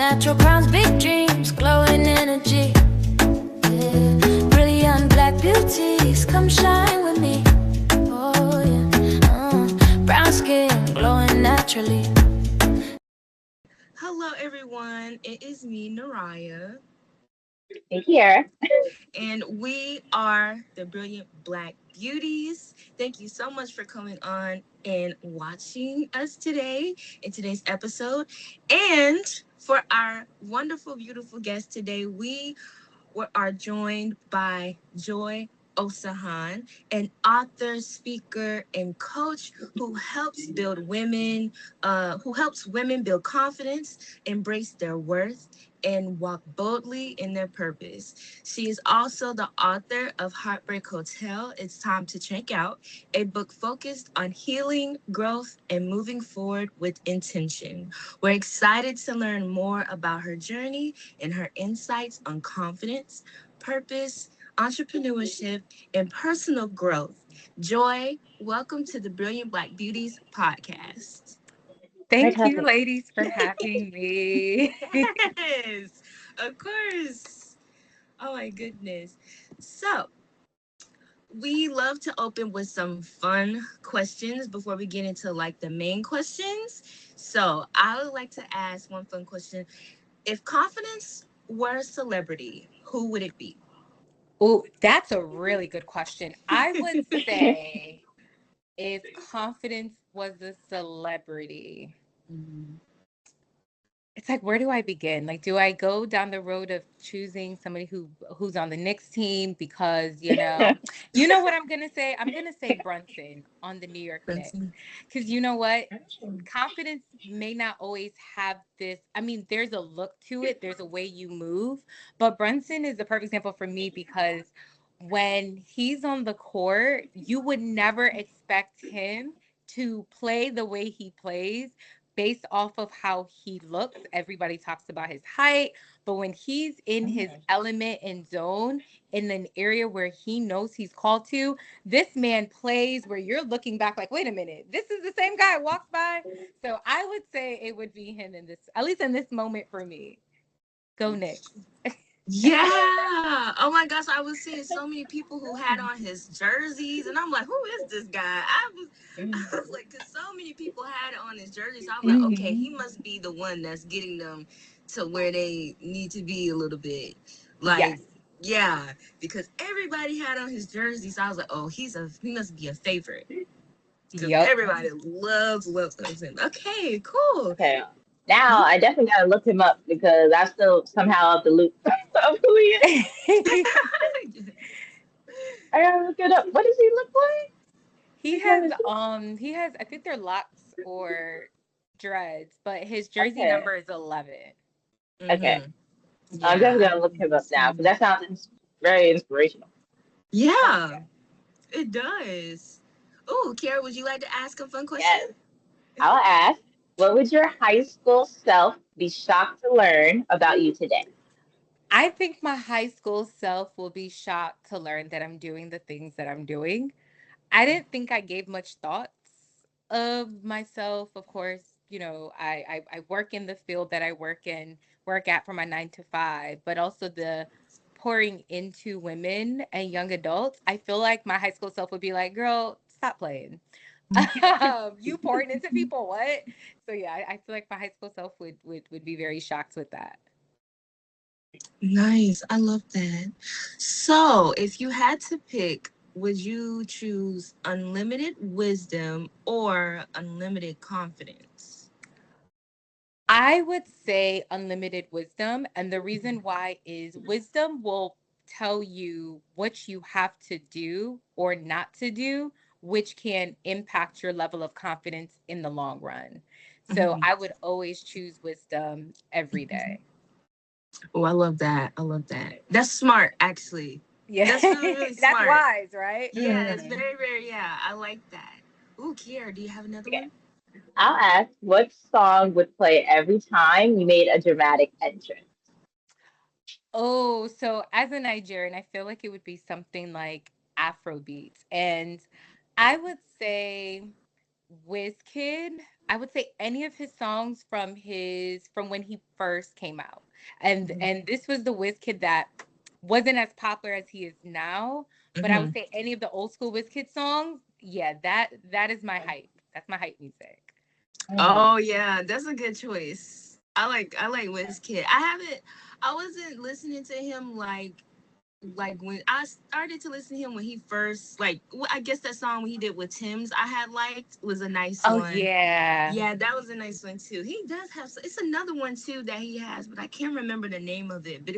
Natural crowns, big dreams, glowing energy. Yeah. Brilliant black beauties, come shine with me. Oh yeah. Brown skin, glowing naturally. Hello, everyone. It is me, Naraya, Here. and we are the Brilliant Black Beauties. Thank you so much for coming on and watching us today in today's episode. And for our wonderful, beautiful guest today, we are joined by Joy Osahon, an author, speaker, and coach who helps women build confidence, embrace their worth, and walk boldly in their purpose. She is also the author of Heartbreak Hotel, It's Time to Check Out, a book focused on healing, growth, and moving forward with intention. We're excited to learn more about her journey and her insights on confidence, purpose, entrepreneurship, and personal growth. Joy, welcome to the Brilliant Black Beauties podcast. Great Thank you, topic. ladies, for having me. Yes, of course. Oh my goodness. So, we love to open with some fun questions before we get into like the main questions. So, I would like to ask one fun question. If confidence were a celebrity, who would it be? Oh, that's a really good question. I would say if confidence was a celebrity, Mhm. it's like, where do I begin? Like, do I go down the road of choosing somebody who's on the Knicks team because, you know what I'm gonna say? I'm gonna say Brunson on the New York Knicks. Benson. Because you know what? Confidence may not always have this. I mean, there's a look to it, there's a way you move, but Brunson is the perfect example for me because when he's on the court, you would never expect him to play the way he plays based off of how he looks. Everybody talks about his height, but when he's in his element and zone in an area where he knows he's called to, this man plays where you're looking back like, wait a minute, this is the same guy walks by. So I would say it would be him in this, at least in this moment for me. Go Knicks. Yeah. Oh my gosh, I was seeing so many people who had on his jerseys, and I'm like, who is this guy? I was like, because so many people had it on his jerseys. So I was like, okay, he must be the one that's getting them to where they need to be a little bit. Like, Yes. yeah, because everybody had on his jerseys. So I was like, oh, he must be a favorite because Yep. everybody loves him. Okay, cool. Okay. Now I definitely gotta look him up because I'm still somehow out the loop of who he is. I gotta look it up. What does he look like? He Which one has is it? I think they're locks or dreads, but his jersey Okay. number is 11. Okay. Mm-hmm. I'm Yeah, definitely gonna look him up now because that sounds very inspirational. Oh yeah, yeah. it does. Oh, Kara, would you like to ask a fun question? Yes. I'll ask, what would your high school self be shocked to learn about you today? I think my high school self will be shocked to learn that I'm doing the things that I'm doing. I didn't think I gave much thoughts of myself. Of course, I work in the field that I work at for my 9 to 5, but also the pouring into women and young adults. I feel like my high school self would be like, girl, stop playing. You pouring into people, what? So yeah, I feel like my high school self would be very shocked with that. Nice. I love that. So, if you had to pick, would you choose unlimited wisdom or unlimited confidence? I would say unlimited wisdom. And the reason why is wisdom will tell you what you have to do or not to do, which can impact your level of confidence in the long run. So Mhm. I would always choose wisdom every day. Oh, I love that. I love that. That's smart, actually. Yeah. That's really, really That's smart. wise, right? Yeah, that's very, very, yeah. I like that. Ooh, Kiara, do you have another Okay. one? I'll ask, what song would play every time you made a dramatic entrance? Oh, so as a Nigerian, I feel like it would be something like Afro beats. And I would say Kid I would say any of his songs from when he first came out. And this was the Wizkid that wasn't as popular as he is now, but I would Mm-hmm. say any of the old school Wizkid songs, yeah, that is my hype. That's my hype music. Mm. Oh yeah, that's a good choice. I like Wizkid. I wasn't listening to him like when I started to listen to him when he first I guess that song when he did with Tim's I had liked was a nice Oh one. yeah. Yeah, that was a nice one too. He does have it's another one too that he has, but I can't remember the name of it. But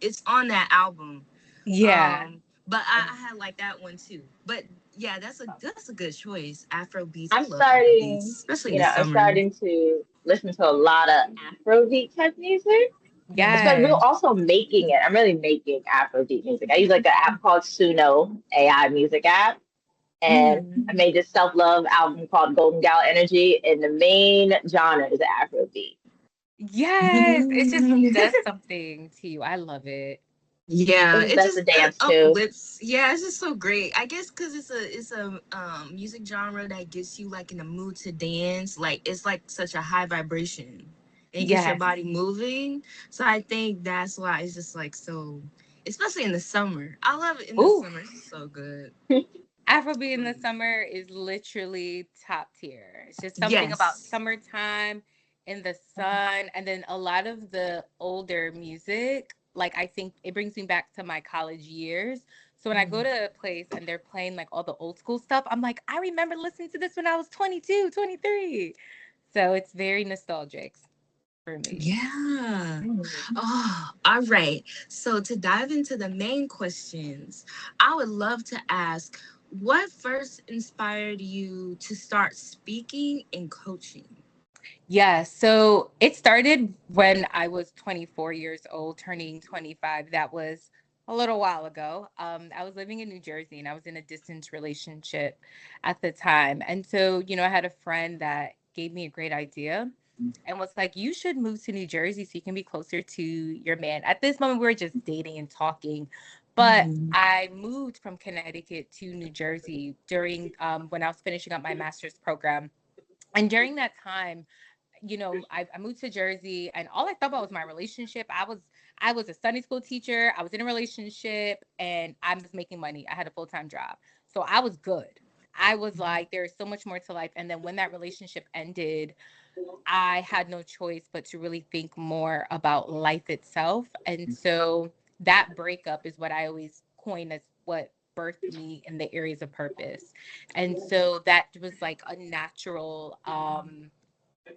it's on that album. Yeah. But I had like that one too. But yeah, that's a good choice. Afro beats. I I'm love Afro beats, starting, especially in you the know, I'm summer. starting to listen to a lot of Afrobeat type music. Especially we're Yes. also making it. I'm really making Afrobeat music. I use like an app called Suno AI music app, and I Mm-hmm. made this self love album called Golden Gal Energy, and the main genre is Afrobeat. Yes. It just does something to you. I love it. It Yeah, just it does the just dance too. uplifts. Yeah, it's just so great. I guess because it's a music genre that gets you like in the mood to dance. Like it's like such a high vibration, and it gets your Yes. body moving. So I think that's why it's just like so, especially in the summer. I love it in the Ooh. summer. It's so good. Afrobeat in the summer is literally top tier. It's just something about Yes. summertime in the sun. And then a lot of the older music, like I think it brings me back to my college years. So when I go to a place and they're playing like all the old school stuff, I'm like, I remember listening to this when I was 22, 23. So it's very nostalgic for me. Yeah. Mm. Oh, all right. So to dive into the main questions, I would love to ask what first inspired you to start speaking and coaching? Yeah, so it started when I was 24 years old, turning 25. That was a little while ago. I was living in New Jersey and I was in a distance relationship at the time. And so, I had a friend that gave me a great idea and was like, you should move to New Jersey so you can be closer to your man. At this moment, we were just dating and talking. But Mhm. I moved from Connecticut to New Jersey during when I was finishing up my master's program. And during that time, I moved to Jersey and all I thought about was my relationship. I was a Sunday school teacher. I was in a relationship and I was making money. I had a full-time job. So I was good. I was like, there's so much more to life. And then when that relationship ended, I had no choice but to really think more about life itself. And so that breakup is what I always coin as what birthed me in the areas of purpose. And so that was like a natural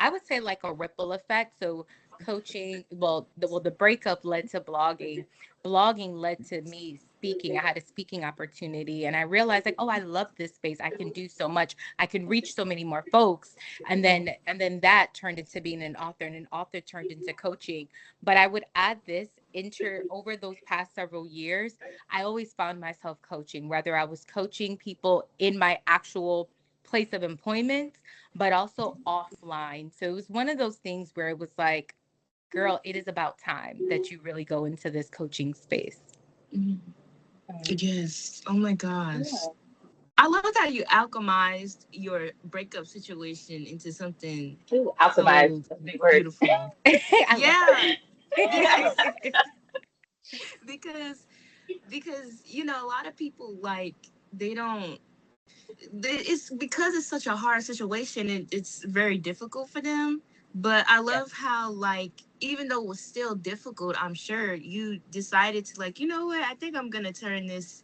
I would say like a ripple effect. So coaching, well, the breakup led to blogging. Blogging led to me speaking. I had a speaking opportunity and I realized like, oh, I love this space. I can do so much. I can reach so many more folks. And then that turned into being an author and an author turned into coaching. But I would add this over those past several years, I always found myself coaching, whether I was coaching people in my actual place of employment but also offline. So it was one of those things where it was like, girl, it is about time that you really go into this coaching space. Mhm. Mm. Yes. Oh my gosh. Yeah. I love how you alchemized your breakup situation into something Ooh, optimize. so That's a big word. beautiful. I love Yeah. Because that. because because a lot of people like they don't it's because it's such a hard situation it's very difficult for them, but I Yeah. love how like even though it was still difficult, I'm sure you decided to like, you know what, I think I'm gonna turn this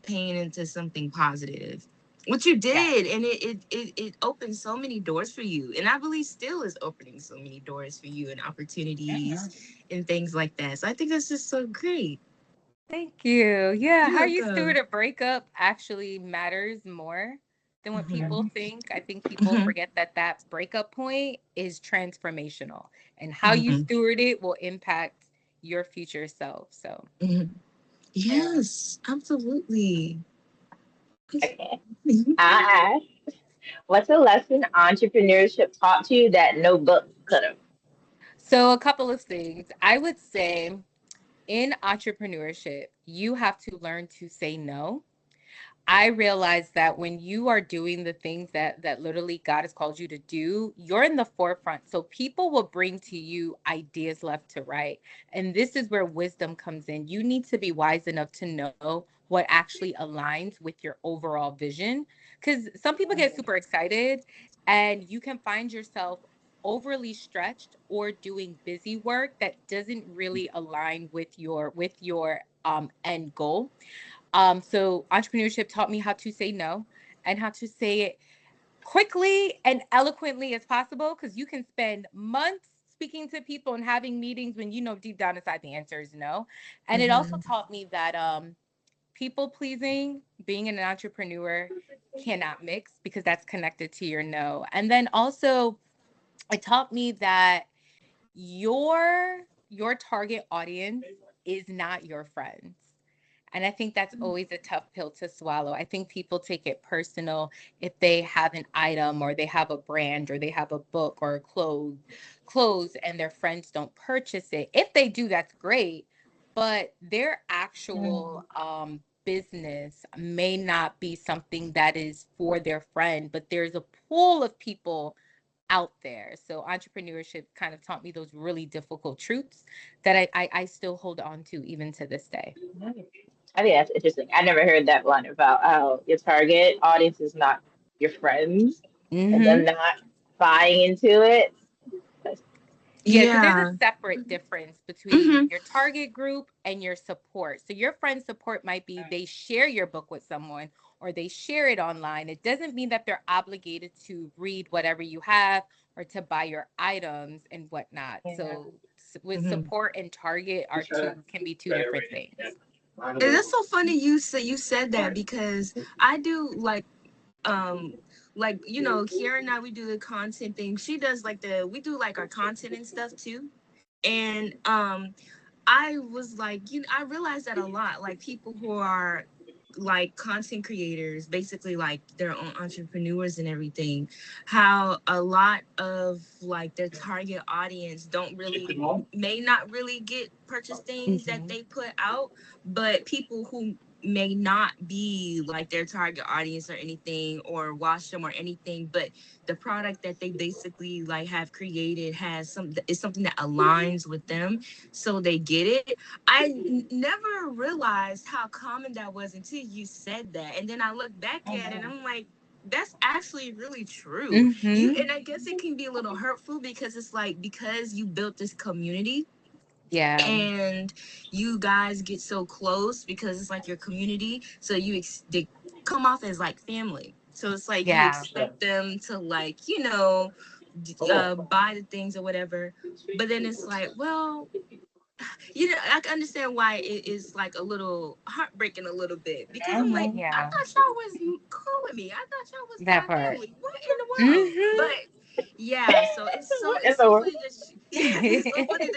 pain into something positive, which you Yeah. did, and it opened so many doors for you, and I believe still is opening so many doors for you and opportunities and things like that, so I think that's just so great. Thank you. Yeah, You're how you steward welcome. a breakup actually matters more than what people Hmm. think. I think people Hmm. forget that that breakup point is transformational, and how you Hmm. steward it will impact your future self. So, Hmm. Mm. Yes, absolutely. Okay. I asked, what's a lesson entrepreneurship taught you that no book could have? so a couple of things. I would say in entrepreneurship, you have to learn to say no. I realized that when you are doing the things that literally God has called you to do, you're in the forefront. So people will bring to you ideas left to right. And this is where wisdom comes in. You need to be wise enough to know what actually aligns with your overall vision. Because some people get super excited and you can find yourself overly stretched or doing busy work that doesn't really align with your end goal. So entrepreneurship taught me how to say no and how to say it quickly and eloquently as possible, because you can spend months speaking to people and having meetings when you know deep down inside the answer is no. And it also taught me that people pleasing, being an entrepreneur cannot mix, because that's connected to your no. And then also it taught me that your target audience is not your friends. And I think that's always a tough pill to swallow. I think people take it personal if they have an item or they have a brand or they have a book or clothes and their friends don't purchase it. If they do, that's great. But their actual business may not be something that is for their friend, but there's a pool of people out there. So entrepreneurship kind of taught me those really difficult truths that I still hold on to even to this day. I think that's interesting. I never heard that one about how your target audience is not your friends and them Mm-hmm. not buying into it. That's, Yeah, because there's a Yeah. separate difference between Hmm. your target group and your support. So your friend support might be they share your book with someone or they share it online. It doesn't mean that they're obligated to read whatever you have or to buy your items and whatnot. So with Hmm. support and target are two can be two different things. And that's so funny you said that, because I do um Kiara and I, we do the content thing. She does like the we do like our content and stuff too. And I was like, I realized that a lot. Like people who are like content creators, basically like their own entrepreneurs and everything, how a lot of like their target audience don't really may not really get purchase things that Mm-hmm. they put out, but people who may not be like their target audience or anything or watch them or anything, but the product that they basically like have created has some is something that aligns with them, so they get it. Never realized how common that was until you said that, and then I look back at it and I'm like, that's actually really true. You Mm-hmm. and I guess it can be a little hurtful because it's like, because you built this community Yeah. and you guys get so close because it's like your community, so they come off as like family, so it's like you Yeah. expect them to like buy the things or whatever. But then it's like, well, I can understand why it is like a little heartbreaking a little bit, because I'm like, I Yeah. thought y'all was cool with me. I thought y'all was That my part. family. What in the world? Mm-hmm. But yeah, so what in it's the so world? funny that it's so funny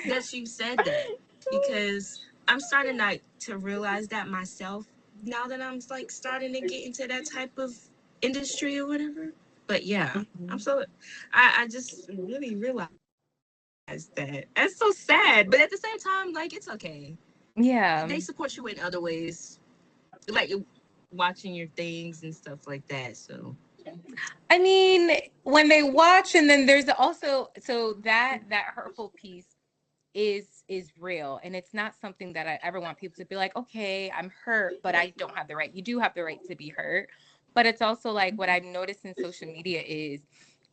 that you said that, because I'm starting like to realize that myself now that I'm like starting to get into that type of industry or whatever. But yeah, I'm Mhm. so I just really realized that. That's so sad, but at the same time, like, it's okay. Yeah. They support you in other ways, like watching your things and stuff like that. So, I mean, when they watch, and then there's also so that hurtful piece is real, and it's not something that I ever want people to be like, okay, I'm hurt, but I don't have the right. You do have the right to be hurt, but it's also like what I've noticed in social media is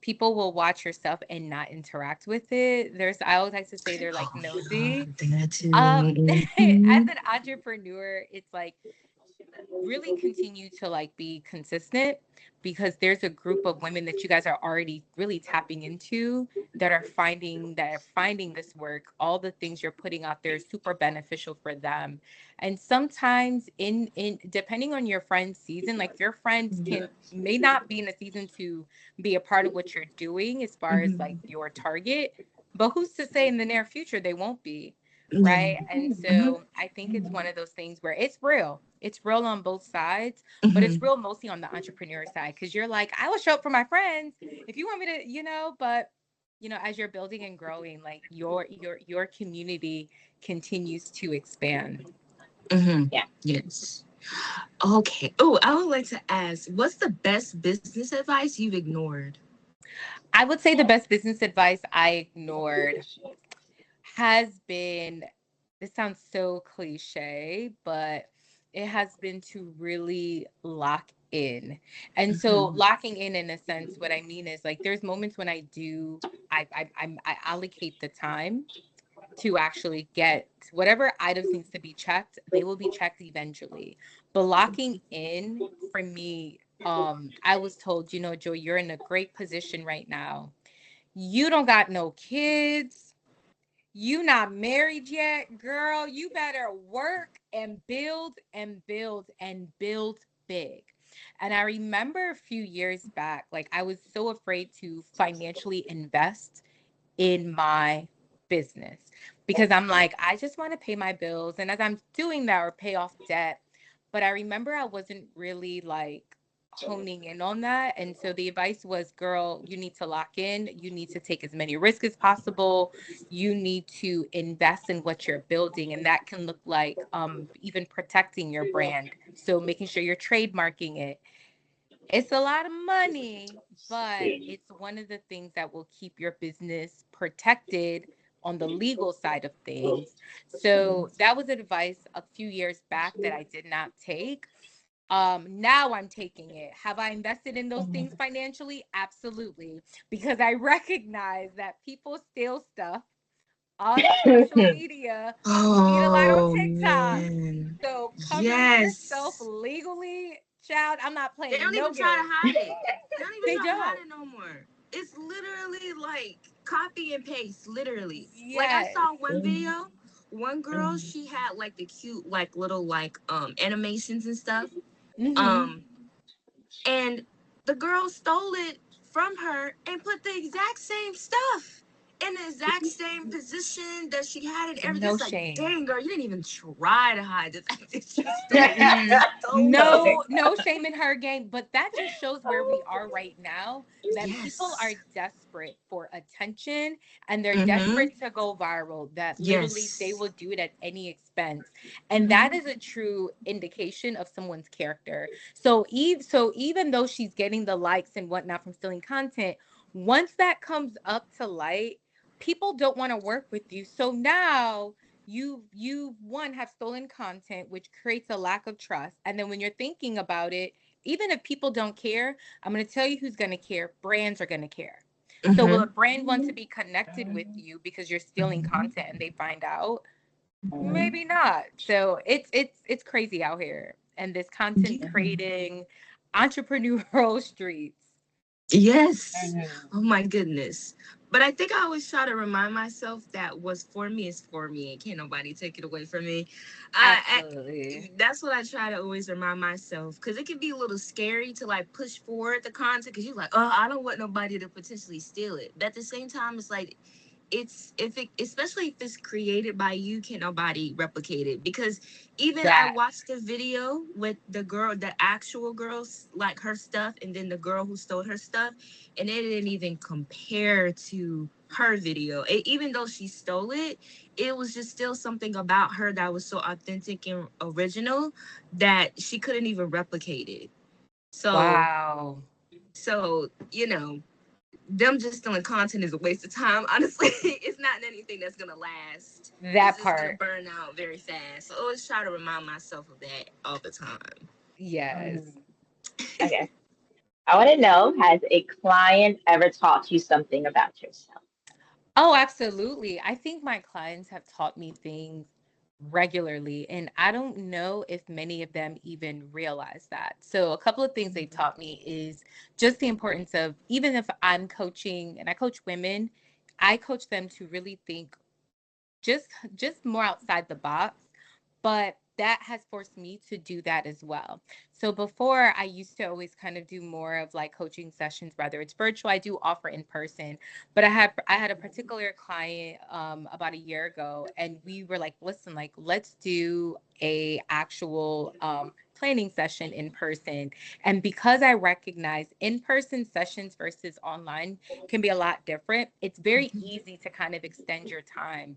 people will watch your stuff and not interact with it. I always like to say they're like oh yeah, nosy. that too. As Mhm. an entrepreneur, it's like really continue to like be consistent, because there's a group of women that you guys are already really tapping into that are finding this work, all the things you're putting out there is super beneficial for them. And sometimes in depending on your friend's season, like your friends can may not be in a season to be a part of what you're doing as far as like Mhm. your target, but who's to say in the near future they won't be, Yeah. right? And Mhm. so I think it's one of those things where it's real. It's real on both sides, but it's Mhm. real mostly on the entrepreneur side, because you're like, I will show up for my friends if you want me to, but as you're building and growing, like your community continues to expand. Mhm. Yeah. Yes. Okay. Oh, I would like to ask, what's the best business advice you've ignored? I would say the best business advice I ignored has been, this sounds so cliche, but it has been to really lock in. And so Mhm. locking in a sense, what I mean is like there's moments when I allocate the time to actually get whatever items needs to be checked, they will be checked eventually. But locking in for me, I was told, Joy, you're in a great position right now. You don't got no kids, you not married yet, girl. You better work and build and build and build big. And I remember a few years back, like I was so afraid to financially invest in my business because I'm like, I just want to pay my bills. And as I'm doing that or pay off debt, but I remember I wasn't really like honing in on that. And so the advice was, girl, you need to lock in. You need to take as many risks as possible. You need to invest in what you're building. And that can look like even protecting your brand. So making sure you're trademarking it. It's a lot of money, but it's one of the things that will keep your business protected on the legal side of things. So that was advice a few years back that I did not take. Now I'm taking it. Have I invested in those things financially? Absolutely, because I recognize that people steal stuff on social media. We see it a lot on Oh TikTok. man. So covering yourself Yes. legally, child, I'm not They playing don't no even try to games. hide it. They don't even They try to hide don't. it no more. It's literally like copy and paste, literally. Like I Yes. saw one video, one girl, she had like the cute like little like animations and stuff. Mm-hmm. Um and the girl stole it from her and put the exact same stuff in the exact same position that she had it. Everything. No It's like, shame. dang girl, you didn't even try to hide the fact that you stole it. You Mm-mm. stole it. No shame in her game, but that just shows where we are right now, that people are Yes. desperate for attention and they're Mm-hmm. desperate to go viral, that literally they Yes. will do it at any expense. And that is a true indication of someone's character. So even though she's getting the likes and whatnot from stealing content, once that comes up to light, people don't want to work with you. So now you one have stolen content, which creates a lack of trust. And then when you're thinking about it, even if people don't care, I'm going to tell you who's going to care. Brands are going to care. So will a Mm-hmm. brand want to be connected with you because you're stealing content and they find out? Maybe not. So it's crazy out here, and this content Yeah. creating entrepreneurial streets. Yes. Oh my goodness. But I think I always try to remind myself that what's for me is for me and can't nobody take it away from me. Absolutely. That's what I try to always remind myself because it can be a little scary to like push forward the content because you're like, oh, I don't want nobody to potentially steal it. But at the same time, it's like it's if it especially if it's created by you, can't nobody replicate it because even I That. watched the video with the girl, the actual girls, like her stuff, and then the girl who stole her stuff, and it didn't even compare to her video. Even though she stole it, it was just still something about her that was so authentic and original that she couldn't even replicate it. So Wow. them just stealing content is a waste of time. Honestly, it's not anything that's gonna last. It's That just gonna part. burn out very fast. So I always try to remind myself of that all the time. Yes. Okay. I want to know, has a client ever taught you something about yourself? Oh, absolutely. I think my clients have taught me things regularly, and I don't know if many of them even realize that. So, a couple of things they taught me is just the importance of, even if I'm coaching and I coach women, I coach them to really think just just more outside the box, but that has forced me to do that as well. So before, I used to always kind of do more of like coaching sessions, whether it's virtual, I do offer in person, but I had a particular client about a year ago, and we were like, listen, like let's do a actual planning session in person. And because I recognize in-person sessions versus online can be a lot different, it's very easy to kind of extend your time.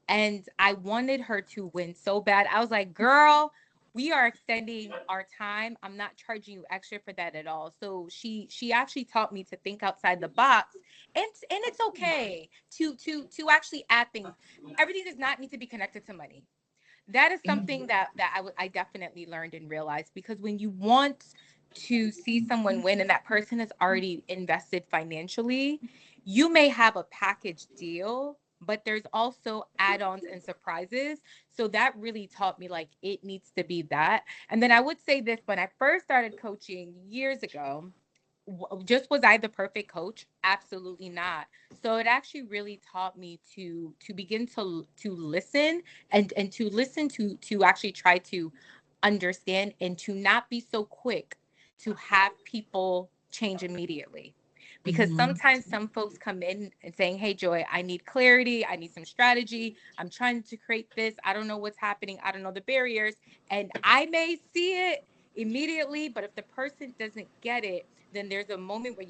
And I wanted her to win so bad. I was like, girl, we are extending our time. I'm not charging you extra for that at all. So she actually taught me to think outside the box, and it's okay to actually add things. Everything does not need to be connected to money. That is something I definitely learned and realized, because when you want to see someone win and that person is already invested financially, you may have a package deal, but there's also add-ons and surprises. So that really taught me, like, it needs to be that. And then I would say this: when I first started coaching years ago, just was I the perfect coach? Absolutely not. So it actually really taught me to begin to listen, and to listen to actually try to understand, and to not be so quick to have people change immediately. Because Mhm. sometimes some folks come in and saying, "Hey, Joy, I need clarity. I need some strategy. I'm trying to create this. I don't know what's happening. I don't know the barriers." And I may see it immediately, but if the person doesn't get it, then there's a moment where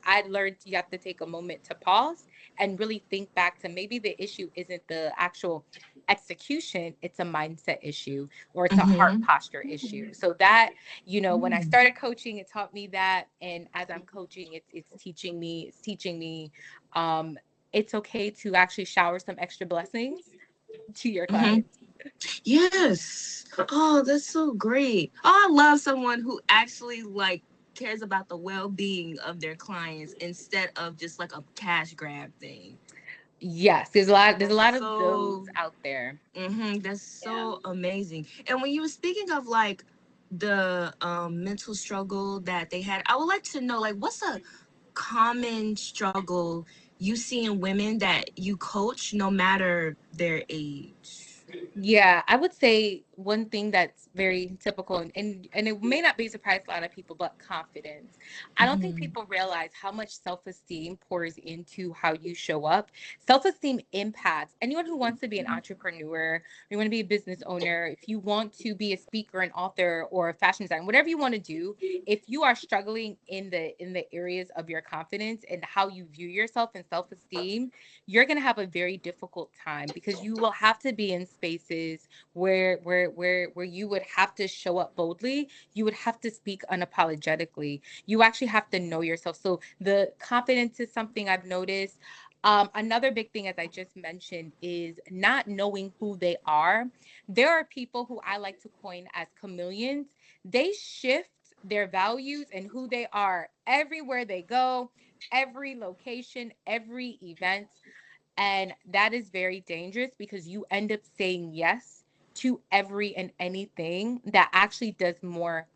I learned you have to take a moment to pause and really think back to, maybe the issue isn't the actual execution, it's a mindset issue, or it's a heart Mhm. posture issue. So that, when I started coaching, it taught me that. And as I'm coaching, it's teaching me um it's okay to actually shower some extra blessings to your Mhm. clients. Yes. Oh, that's so great. Oh, I love someone who actually like cares about the well-being of their clients instead of just like a cash grab thing. Yes, there's a lot of those So, out there. that's Yeah. so amazing. And when you were speaking of like the mental struggle that they had, I would like to know like what's a common struggle you see in women that you coach, no matter their age. Yeah, I would say one thing that's very typical, and it may not be a surprise to a lot of people, but confidence. I don't think Mm-hmm. people realize how much self-esteem pours into how you show up. Self-esteem impacts anyone who wants to be an entrepreneur, you want to be a business owner, if you want to be a speaker, an author, or a fashion designer, whatever you want to do, if you are struggling in the areas of your confidence and how you view yourself and self-esteem, you're going to have a very difficult time, because you will have to be in spaces where you would have to show up boldly. You would have to speak unapologetically. You actually have to know yourself. So the confidence is something I've noticed. Another big thing, as I just mentioned, is not knowing who they are. There are people who I like to coin as chameleons. They shift their values and who they are everywhere they go, every location, every event. And that is very dangerous, because you end up saying yes to every and anything that actually does more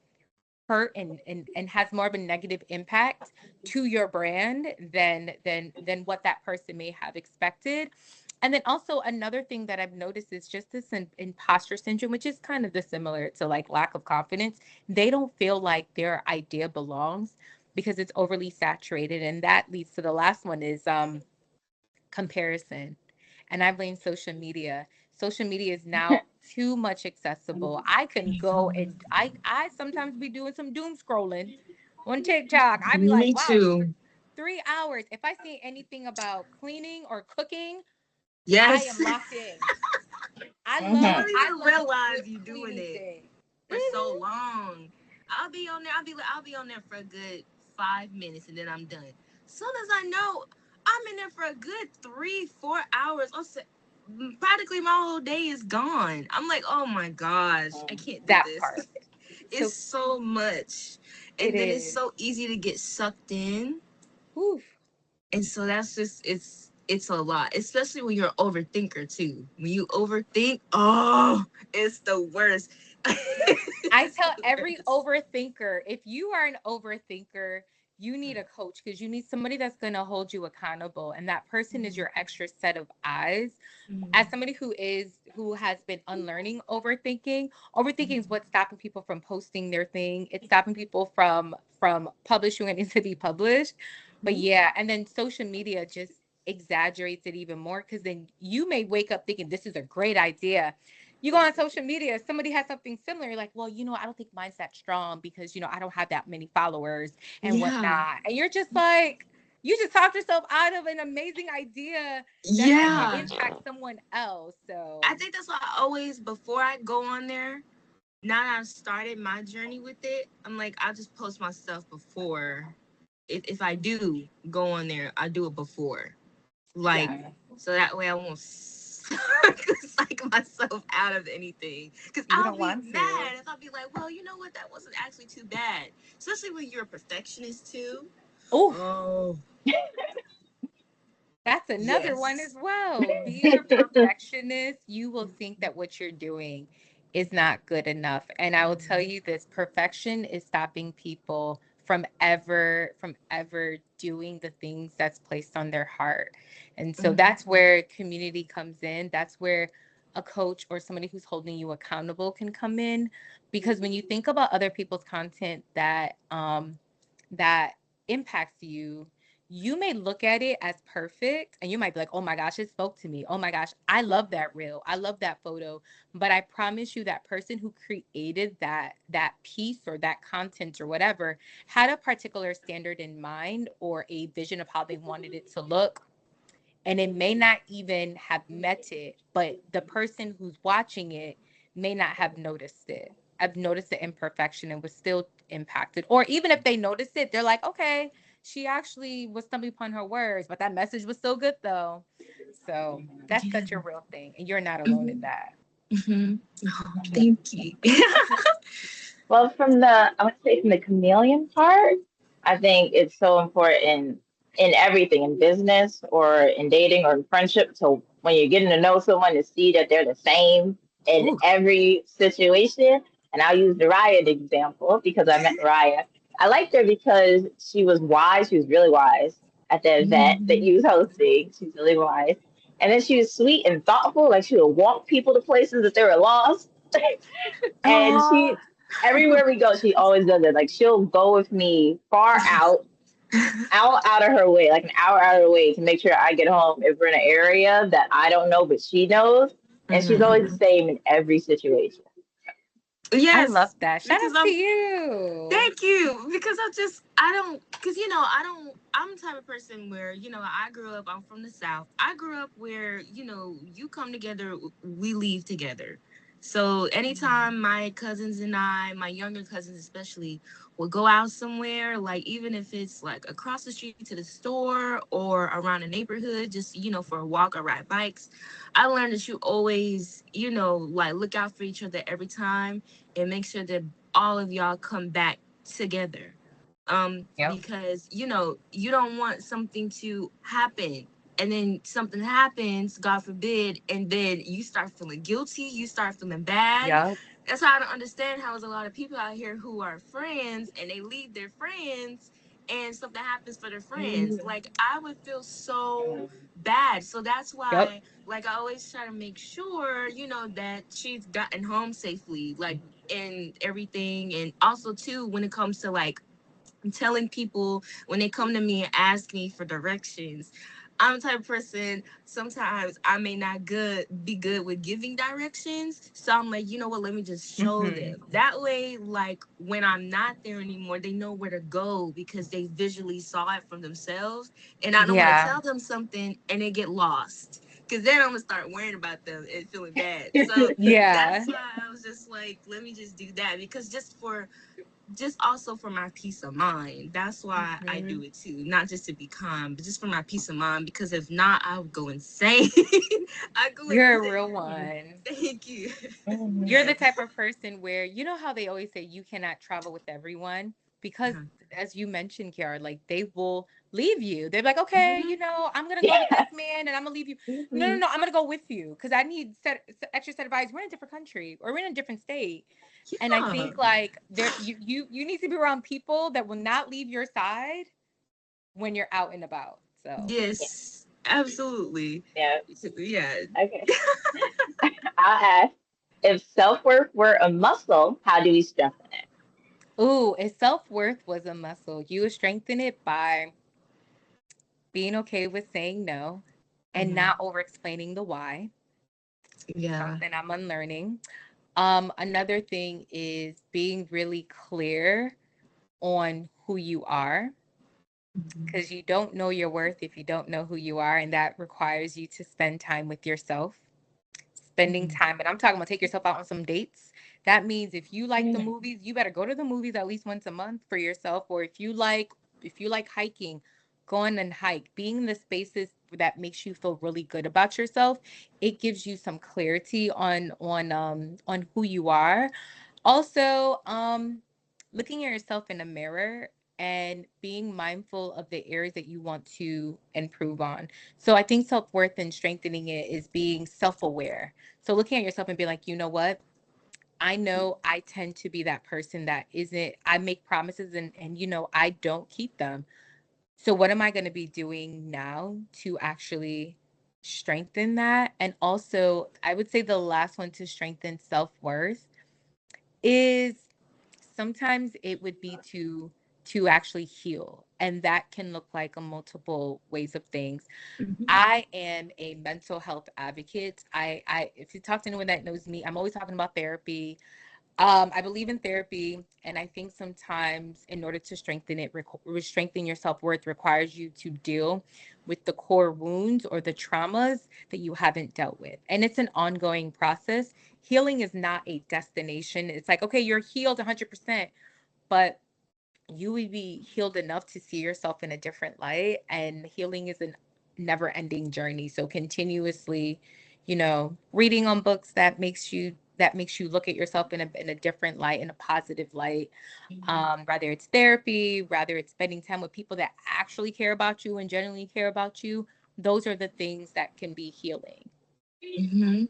hurt, and has more of a negative impact to your brand than what that person may have expected. And then also another thing that I've noticed is just this imposter syndrome, which is kind of dissimilar to like lack of confidence. They don't feel like their idea belongs because it's overly saturated. And that leads to the last one, is comparison. And I blame social media. Social media is now too much accessible. I can go, and I sometimes be doing some doom scrolling on TikTok. I be like, Me wow, too. 3 hours. If I see anything about cleaning or cooking, I Yes. am locked in. You Mm-hmm. don't I even love a realize good you doing cleaning it thing. for so long. I'll be on there. I'll be on there for a good 5 minutes and then I'm done. Soon as I know, I'm in there for a good 3, 4 hours. Practically my whole day is gone. I'm like, oh my gosh, I can't do That this. part. It's So so much, it and then it's is. so easy to get sucked in, Oof. and so that's just it's a lot, especially when you're an overthinker too. When you overthink, oh, it's the worst. I It's tell the every worst. overthinker, if you are an overthinker, you need a coach, because you need somebody that's going to hold you accountable. And that person is your extra set of eyes. As somebody who has been unlearning overthinking is what's stopping people from posting their thing. It's stopping people from publishing what needs to be published. But yeah, and then social media just exaggerates it even more, because then you may wake up thinking this is a great idea. You go on social media, somebody has something similar. You're like, well, I don't think mine's that strong, because I don't have that many followers and Yeah, whatnot. And you're just like, you just talked yourself out of an amazing idea that's going to yeah. impact someone else. I So think that's why I always, before I go on there, now that I've started my journey with it, I'm like, I'll just post my stuff before. If I do go on there, I do it before. Like, Yeah. so that way I won't psych myself out of anything. Because You I'll don't be want to. mad if I'll be like, well, you know what? That wasn't actually too bad. Especially when you're a perfectionist too. Oh, Oh, that's another one as yes. well. Being a perfectionist, you will think that what you're doing is not good enough. And I will tell you this, perfection is stopping people from ever doing the things that's placed on their heart. And so Mhm. that's where community comes in. That's where a coach or somebody who's holding you accountable can come in. Because when you think about other people's content that impacts you, you may look at it as perfect and you might be like, oh my gosh, it spoke to me. Oh my gosh, I love that reel. I love that photo. But I promise you that person who created that piece or that content or whatever had a particular standard in mind or a vision of how they wanted it to look, and it may not even have met it, but the person who's watching it may not have noticed it. I've noticed the imperfection and was still impacted. Or even if they notice it, they're like, okay, she actually was stumbling upon her words, but that message was so good though. So that's Yeah. such a real thing. And you're not alone in Mhm. that. Mhm. Oh, thank you. Well, I would say from the chameleon part, I think it's so important in everything, in business or in dating or in friendship. So when you're getting to know someone, to see that they're the same in Ooh. every situation. And I'll use Raya example because I met Raya. I liked her because she was wise. She was really wise at the event that Mhm. you was hosting. She's really wise. And then she was sweet and thoughtful. Like she would walk people to places that they were lost. And Oh. everywhere we go, she always does it. Like she'll go with me far out of her way, like an hour out of her way to make sure I get home if we're in an area that I don't know, but she knows. And she's always the Mhm. same in every situation. I love Yes, that. Shout because out to you. thank you. Because I don't, because, I don't, I'm the type of person where, I grew up, I'm from the South. I grew up where, you come together, we leave together. So anytime my cousins and my younger cousins especially, will go out somewhere, like even if it's like across the street to the store or around the neighborhood, just, for a walk or ride bikes, I learned that you always, like look out for each other every time and make sure that all of y'all come back together. Yep. Because you don't want something to happen and then something happens, God forbid, and then you start feeling guilty, you start feeling bad. Yep. That's how I don't understand how there's a lot of people out here who are friends and they leave their friends and something happens for their friends. Like I would feel so bad. So that's Yep. why, like, I always try to make sure, that she's gotten home safely, like, and everything. And also, too, when it comes to like telling people when they come to me and ask me for directions, I'm the type of person, sometimes I may not be good with giving directions. So I'm like, you know what, let me just show Hmm. them. That way, like when I'm not there anymore, they know where to go because they visually saw it for themselves. And I don't want to Yeah. tell them something and they get lost. Cause then I'm gonna start worrying about them and feeling bad. So Yeah. that's why I was just like, let me just do that. Because just also for my peace of mind. That's why I Mhm. do it too. Not just to be calm, but just for my peace of mind. Because if not, I would go insane. I go You're a real insane. one. Thank you. You're the Mhm. type of person where you know how they always say you cannot travel with everyone because Uh-huh. as you mentioned, Kiara, like they will leave you. They're like, okay, Mhm. I'm gonna go with this Yeah. man and I'm gonna leave you. No, no, Mhm. no, I'm gonna go with you because I need extra set of eyes. We're in a different country or we're in a different state. And I Yeah. think like you need to be around people that will not leave your side when you're out and about. So Yeah. Yes. Absolutely. Yeah. Yeah. Okay. I'll ask, if self-worth were a muscle, how do we strengthen it? ooh, if self-worth was a muscle, you would strengthen it by being okay with saying no and Hmm. not over explaining the why, Yeah. something I'm unlearning. Another thing is being really clear on who you are Mhm. because you don't know your worth if you don't know who you are. And that requires you to spend time with yourself, spending Mhm. time. And I'm talking about take yourself out on some dates That means if you like the movies, you better go to the movies at least once a month for yourself. Or if you like hiking, go on and hike. Being in the spaces that makes you feel really good about yourself, it gives you some clarity on who you are. Also, looking at yourself in a mirror and being mindful of the areas that you want to improve on. So I think self-worth and strengthening it is being self-aware. So looking at yourself and being like, you know what? I know I tend to be that person that isn't, I make promises and I don't keep them. So what am I going to be doing now to actually strengthen that? And also, I would say the last one to strengthen self-worth is sometimes it would be to actually heal, and that can look like a multiple ways of things. I am a mental health advocate. I if you talk to anyone that knows me, I'm always talking about therapy. I believe in therapy, and I think sometimes in order to strengthen it, strengthen your self-worth requires you to deal with the core wounds or the traumas that you haven't dealt with. And it's an ongoing process. Healing is not a destination. It's like, okay, you're healed 100%, but you would be healed enough to see yourself in a different light. And healing is a never ending journey. So continuously, reading on books that makes you look at yourself in a different light, in a positive light. Whether it's therapy, whether it's spending time with people that actually care about you and genuinely care about you, those are the things that can be healing. Hmm.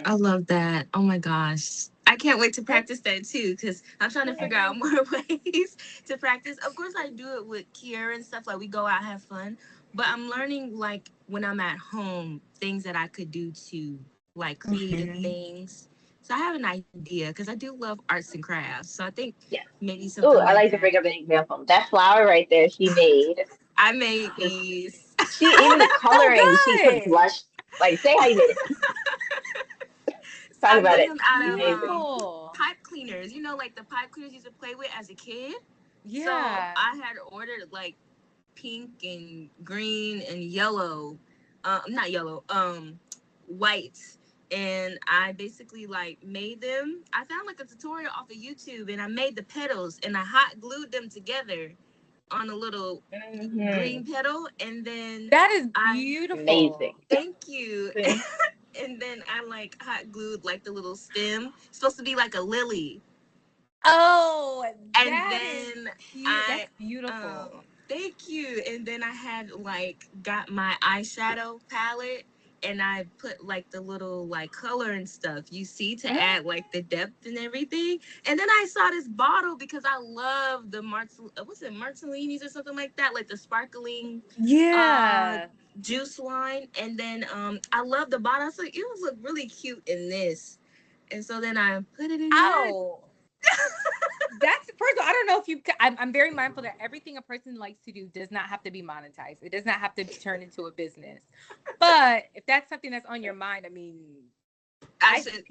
I love that. Oh my gosh. I can't wait to practice that too because I'm trying to figure out more ways to practice. Of course, I do it with Kiera and stuff. Like we go out, have fun. But I'm learning, like, when I'm at home, things that I could do to, like, creative Mhm. things. So I have an idea because I do love arts and crafts. So I think Yes. maybe Oh, something I like like to that. bring up an example. That flower right there, she made. I made This, these. she Oh, even the that's so coloring. She put good. blush. Like, say how you made it. So Talk I about made it. them out of Amazing. Beautiful. pipe cleaners. You know, like the pipe cleaners you used to play with as a kid. So Yeah. I had ordered like pink and green and yellow, not yellow, white. And I basically like made them. I found like a tutorial off of YouTube, and I made the petals and I hot glued them together on a little Hmm. green petal, and then That is I Amazing. beautiful. thank you. See? And then I like hot glued like the little stem. It's supposed to be like a lily. Oh, And that is then cute. I That's beautiful. thank you. And then I had like got my eyeshadow palette, and I put like the little like color and stuff you see to add like the depth and everything. And then I saw this bottle because I love the what's it, Marcellinis or something like that, like the sparkling uh Yeah. juice wine. And then I love the bottle. I was like, it would look really cute in this. And so then I put it in that. Oh, that's first of all, I don't know if you. I'm very mindful that everything a person likes to do does not have to be monetized. It does not have to be turned into a business. But if that's something that's on your mind, I mean, I I said,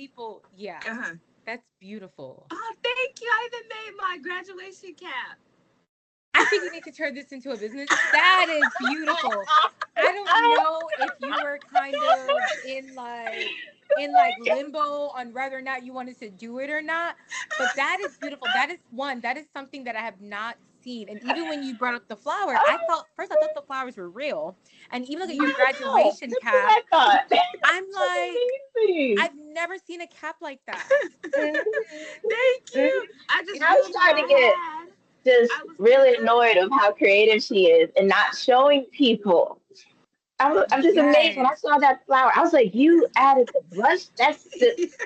yeah, uh-huh. that's beautiful. Oh, thank you. I even made my graduation cap. I think you need to turn this into a business. That is beautiful. I don't know if you were kind of in like limbo on whether or not you wanted to do it or not, but that is beautiful. That is something that I have not seen. And even when you brought up the flower, I thought the flowers were real. And even look at your No, graduation that's what cap. I thought. I'm That's like, amazing. I've never seen a cap like that. Mhm, Thank mhm. you. I just I was used what starting to I get had. just I was gonna really go. annoyed of how creative she is and not showing people. I'm just amazed when I Yes. saw that flower. I was like, you added the blush. That's it's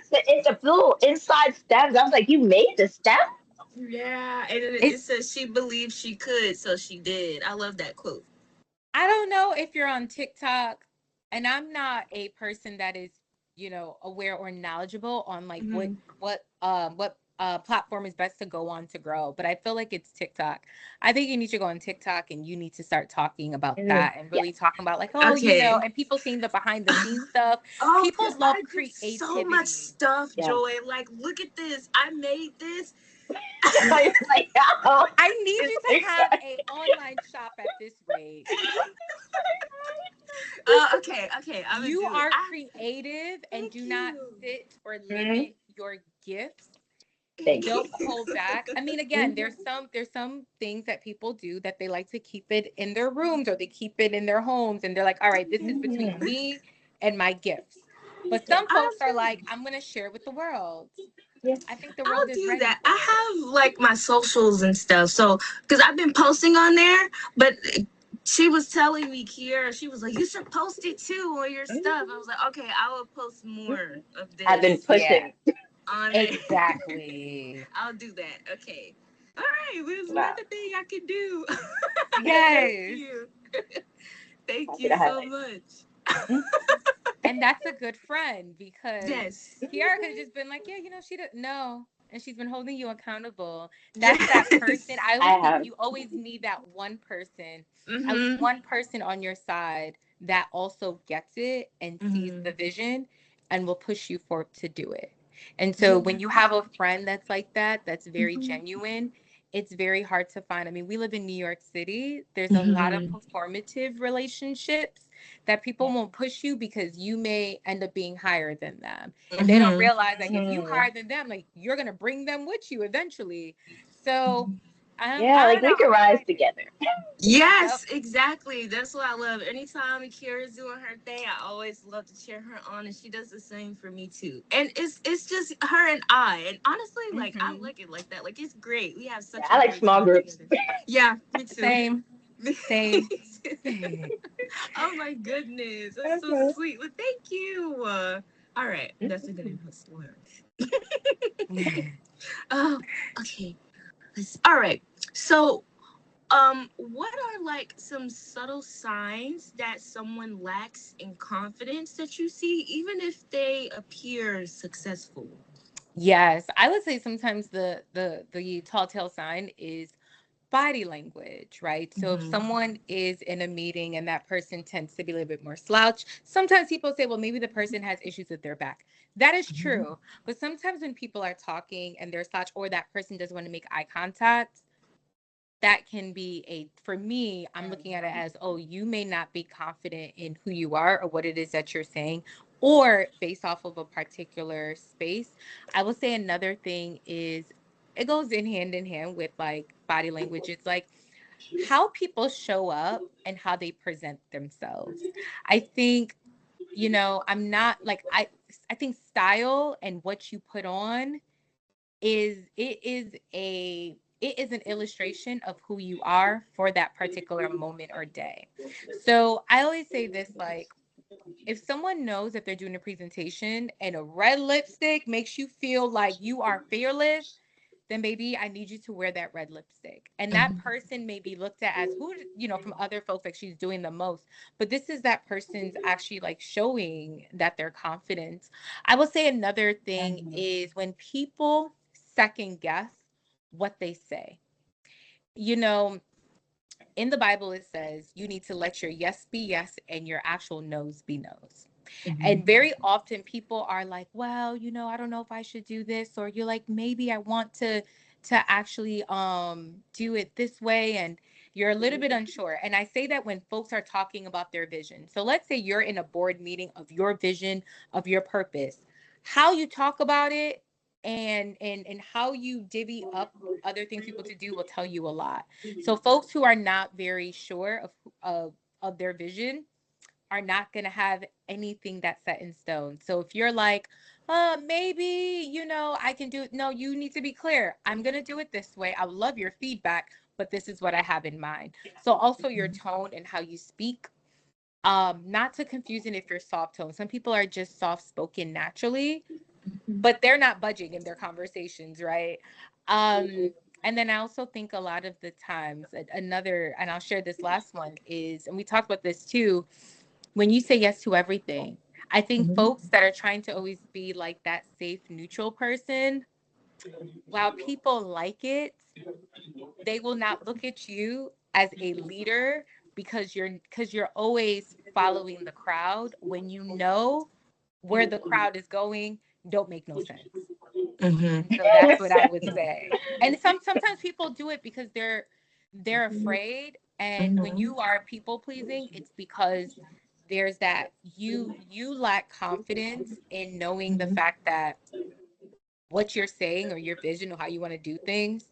a little inside stems. I was like, you made the stem. Yeah, and it It's says she believed she could, so she did. I love that quote. I don't know if you're on TikTok, and I'm not a person that is, aware or knowledgeable on like what Hmm. what what platform is best to go on to grow, but I feel like it's TikTok. I think you need to go on TikTok and you need to start talking about Mhm. that and Yeah. really talking about like, oh, Okay. and people seeing the behind the scenes stuff. Oh, People because love I did so much creativity. stuff, Yeah. Joy. Like, look at this. I made this. I was like, oh, I need she's you so to have excited. a online shop at this rate. Okay. I'm gonna You do it. are creative and Thank do not you. sit or Mhm. limit your gifts. Thank you. Don't hold back. I mean, again, there's some things that people do that they like to keep it in their rooms or they keep it in their homes, and they're like, all right, this is between Mhm. me and my gifts. But Yeah. some I'll folks are do, like, I'm gonna share with the world. Yeah. I think the world I'll is do ready that. for it. I have like my socials and stuff. So, because I've been posting on there, but she was telling me, Kiera, she was like, you should post it too on your stuff. I was like, okay, I will post more of I've been this Yeah, pushing. on there. exactly. I'll do that. Okay. All right. There's Wow. another thing I can do. Thank Yes. you. Thank Happy you to so highlight. much. Mhm. And that's a good friend because Yes. Kiara could have just been like, yeah, she didn't know. And she's been holding you accountable. That's that person. Yes. I I always think have. you always need that one person, at least Mm-hmm. one person on your side that also gets it and sees Mm-hmm. the vision and will push you forward to do it. And so Yeah. when you have a friend that's like that, that's very Mm-hmm. genuine, it's very hard to find. I mean, we live in New York City. There's a lot of Mm-hmm. performative relationships that people won't push you because you may end up being higher than them. And they don't Mm-hmm. realize like if you Mhm. higher than them, like you're gonna bring them with you eventually. So Yeah, I like don't know. we could I'm rise excited. together. Yep. Yes, exactly. That's what I love. Anytime Kira's doing her thing, I always love to cheer her on, and she does the same for me too. And it's just her and I. And honestly, like I Hmm. like it like that. Like it's great. We have Yeah, such a I like great small time groups. together. Yeah, me too. Same. Same. Oh my goodness, that's so Okay. sweet. Well, thank you. All right, that's a good one. Oh, okay. All right. So what are like some subtle signs that someone lacks in confidence that you see, even if they appear successful? Yes, I would say sometimes the tall tale sign is body language, right? So if Mm-hmm. someone is in a meeting and that person tends to be a little bit more slouch, sometimes people say, well, maybe the person has issues with their back. That is true. But sometimes when people are talking and they're slouch or that person doesn't want to make eye contact, that can be for me, I'm looking at it as, oh, you may not be confident in who you are or what it is that you're saying, or based off of a particular space. I will say another thing is it goes in hand with like body language. It's like how people show up and how they present themselves. I think, I'm not like, I think style and what you put on is an illustration of who you are for that particular moment or day. So I always say this, like, if someone knows that they're doing a presentation and a red lipstick makes you feel like you are fearless, then maybe I need you to wear that red lipstick. And that Mm-hmm. person may be looked at as who, from other folks, like she's doing the most. But this is that person's actually like showing that they're confident. I will say another thing is when people second guess what they say. You know, in the Bible, it says you need to let your yes be yes and your actual no's be no's. And very often people are like, well, I don't know if I should do this, or you're like, maybe I want to actually do it this way, and you're a little bit unsure. And I say that when folks are talking about their vision. So let's say you're in a board meeting of your vision, of your purpose. How you talk about it and how you divvy up other things people to do will tell you a lot. So folks who are not very sure of their vision are not going to have anything that's set in stone. So if you're like, maybe, I can do it. No, you need to be clear. I'm going to do it this way. I would love your feedback, but this is what I have in mind. So also your tone and how you speak. Not to confuse it if you're soft tone. Some people are just soft spoken naturally, but they're not budging in their conversations, right? And then I also think a lot of the times another, and I'll share this last one is, and we talked about this too, when you say yes to everything, I think Mm-hmm. folks that are trying to always be like that safe, neutral person, while people like it, they will not look at you as a leader because you're always following the crowd when where the crowd is going don't make no sense. Mm-hmm. And so that's what I would say. And sometimes people do it because they're afraid. And when Mm-hmm. you are people pleasing, it's because there's that you lack confidence in knowing the fact that what you're saying or your vision or how you want to do things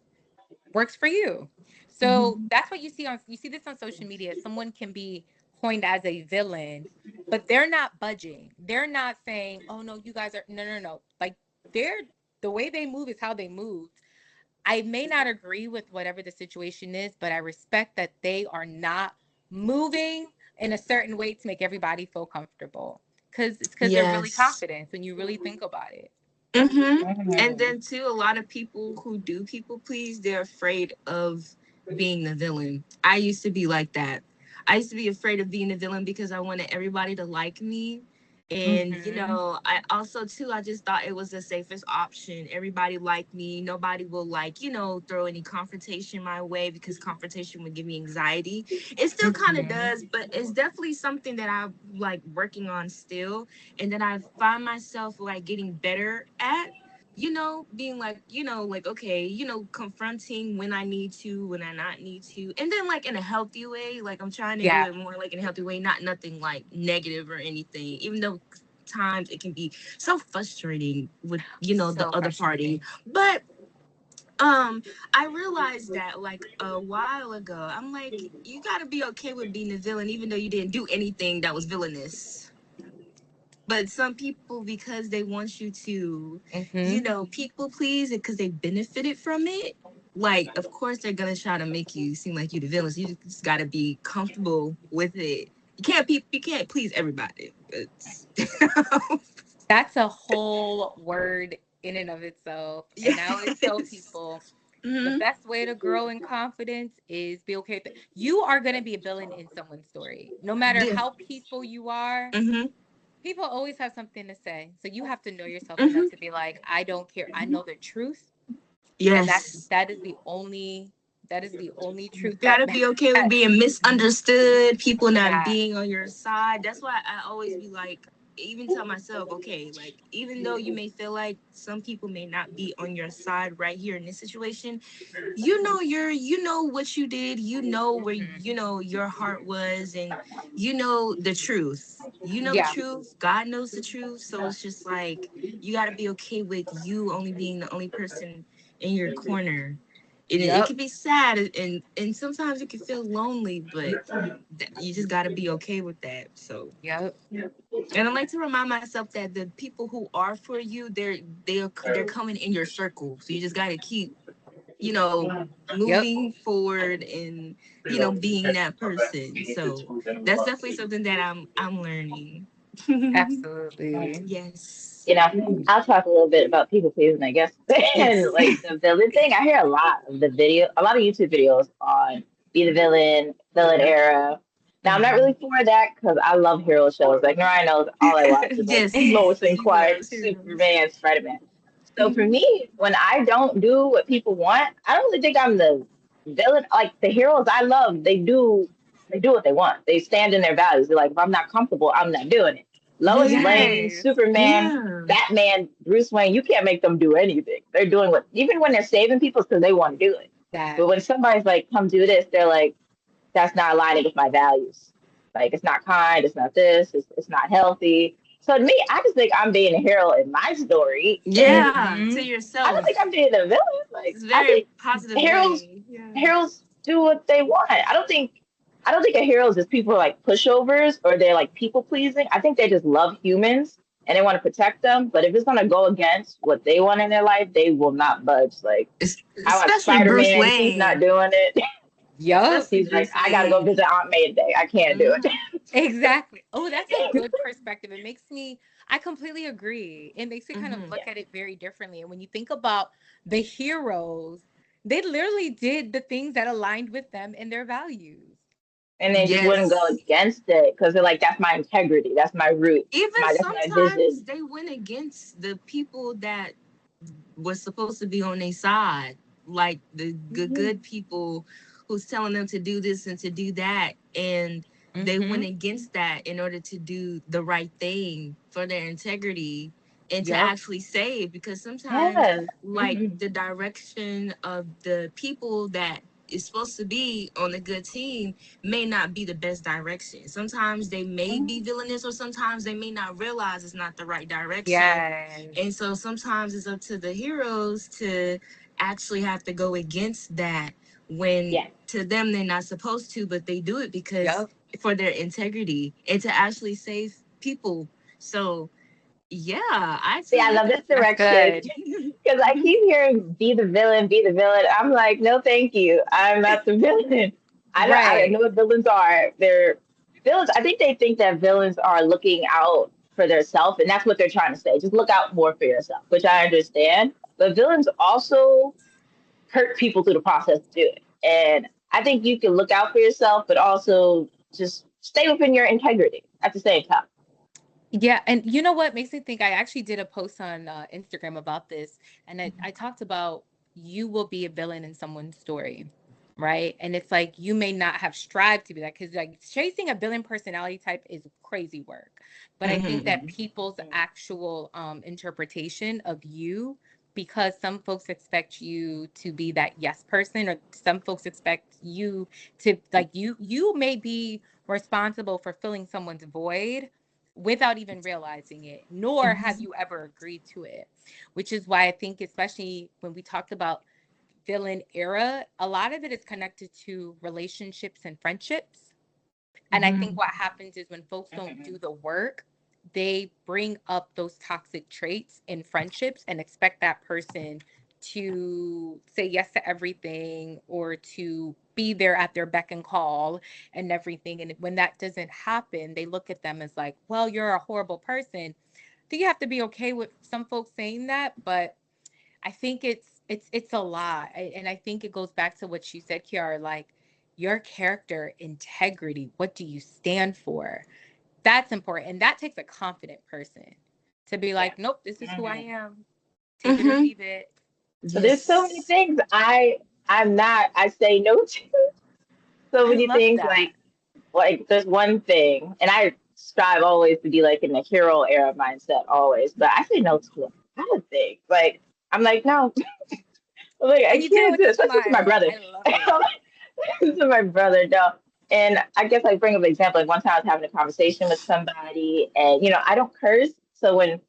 works for you. So Mhm. that's what you see this on social media. Someone can be coined as a villain, but they're not budging. They're not saying, "Oh no, you guys are no." Like they're the way they move is how they move. I may not agree with whatever the situation is, but I respect that they are not moving in a certain way to make everybody feel comfortable. Because they're really Yes. confident when you really think about it. And Mhm. then too, a lot of people who do people please, they're afraid of being the villain. I used to be like that. I used to be afraid of being the villain because I wanted everybody to like me. And Hmm. I also too, I just thought it was the safest option. Everybody liked me. Nobody will like, throw any confrontation my way because confrontation would give me anxiety. It still kind of Hmm. does, but it's definitely something that I'm like working on still, and then I find myself like getting better at, being like, like, okay, confronting when I need to, when I not need to. And then like in a healthy way, like I'm trying to do Yeah, it more like in a healthy way, not nothing like negative or anything, even though times it can be so frustrating with, the so other party. frustrating. But I realized that like a while ago, I'm like, you gotta be okay with being a villain, even though you didn't do anything that was villainous. But some people, because they want you to, Hmm. people please it because they benefited from it. Like, of course, they're gonna try to make you seem like you the villain. So you just gotta be comfortable with it. You can't please everybody. It's That's a whole word in and of itself. And I always tell yes. people the Hmm. best way to grow in confidence is be okay with it. You are going to be a villain in someone's story. No matter Yeah. how peaceful you are, Hmm. people always have something to say. So you have to know yourself enough Hmm. to be like, I don't care. I know the truth. And Yes. that is the only truth that Gotta be okay with matters. being misunderstood, people not Yeah. being on your side. That's why I always be like, even tell myself, okay, like, even though you may feel like some people may not be on your side right here in this situation, you know what you did, you know where, Mhm. your heart was, and you know the truth. You know the Yeah. truth. God knows the truth. So it's just like you gotta be okay with you only being the only person in your corner. And it Yep. can be sad, and sometimes it can feel lonely, but you just got to be okay with that. So, Yep. and I like to remind myself that the people who are for you, they're coming in your circle. So you just got to keep, you know Yep. moving forward, and being that person. So that's definitely something that I'm learning. Absolutely. Yes. I'll talk a little bit about people pleasing, I guess. And Yes. like the villain thing, I hear a lot of YouTube videos on be the villain, villain era. Now I'm not Mhm. really for that because I love hero shows. Like Nora knows all I watch is like Yes, Lois and she Clark, loves heroes. Superman, Spider-Man. So for Mhm. me, when I don't do what people want, I don't really think I'm the villain. Like the heroes I love, they do what they want. They stand in their values. They're like, if I'm not comfortable, I'm not doing it. Lois Yeah. Lane, Yes. Superman, Yeah. Batman, Bruce Wayne, you can't make them do anything. They're doing what, even when they're saving people, it's because they want to do it. That. But when somebody's like, come do this, they're like, that's not aligning with my values. Like, it's not kind, it's not this, it's not healthy. So to me, I just think I'm being a hero in my story. And Yeah, to Hmm. I don't think yourself. I'm being a villain. Like, It's a I very think positive heroes way. Yeah. heroes do what they want. I don't think a hero is just people who are like pushovers or they're like people pleasing. I think they just love humans and they want to protect them. But if it's gonna go against what they want in their life, they will not budge. Like I watch Especially Spider Bruce Man, he's not Wayne. doing it. Yup. Especially He's like, Bruce I gotta go Wayne. visit Aunt May today. I can't do it. Hmm. Exactly. Oh, that's a good perspective. I completely agree. It makes me kind of Hmm. look at it very differently. And when you think about the heroes, they literally did the things that aligned with them and their values. And they just wouldn't go Yes. against it because they're like, that's my integrity, that's my root, Even that's my sometimes vision. they went against the people that was supposed to be on their side, like the Mhm. good people who's telling them to do this and to do that, and they went Mm-hmm. against that in order to do the right thing for their integrity and to Yep. actually save, because sometimes Yeah. like Mhm. the direction of the people that is supposed to be on a good team may not be the best direction. Sometimes they may be villainous, or sometimes they may not realize it's not the right direction. Yes. And so sometimes it's up to the heroes to actually have to go against that, when Yeah. to them they're not supposed to, but they do it because Yep. for their integrity and to actually save people. So yeah, I See, I totally love this That's direction good. because I keep hearing be the villain, be the villain. I'm like, no, thank you. I'm not the villain. I know Right. what villains are. They're villains. I think they think that villains are looking out for their self, and that's what they're trying to say. Just look out more for yourself, which I understand. But villains also hurt people through the process to do it. And I think you can look out for yourself, but also just stay within your integrity at the same time. Yeah, and you know what makes me think, I actually did a post on Instagram about this, and I talked about you will be a villain in someone's story, right? And it's like you may not have strived to be that, because like chasing a villain personality type is crazy work. But I think that people's actual interpretation of you, because some folks expect you to be that yes person, or some folks expect you to, like, you may be responsible for filling someone's void without even realizing it, nor have you ever agreed to it. Which is why I think, especially when we talked about villain era, a lot of it is connected to relationships and friendships. And I think what happens is when folks don't do the work, they bring up those toxic traits in friendships and expect that person to say yes to everything, or to be there at their beck and call and everything. And when that doesn't happen, they look at them as like, well, you're a horrible person. I think you have to be okay with some folks saying that, but I think it's a lot. And I think it goes back to what you said, Kiara, like your character, integrity, what do you stand for? That's important. And that takes a confident person to be Yeah. like, nope, this is who I am. Take it or Mm-hmm. leave it. So there's so many Yes. things I say no to. So I many love things that. like there's one thing, and I strive always to be like in the hero era mindset always, but I say no to a lot of things. Like I'm like, no, I'm like I And you do it can't with do it, a especially to my smile. brother. I love it. To my brother, no. And I guess I bring up an example. Like one time I was having a conversation with somebody, and I don't curse, so when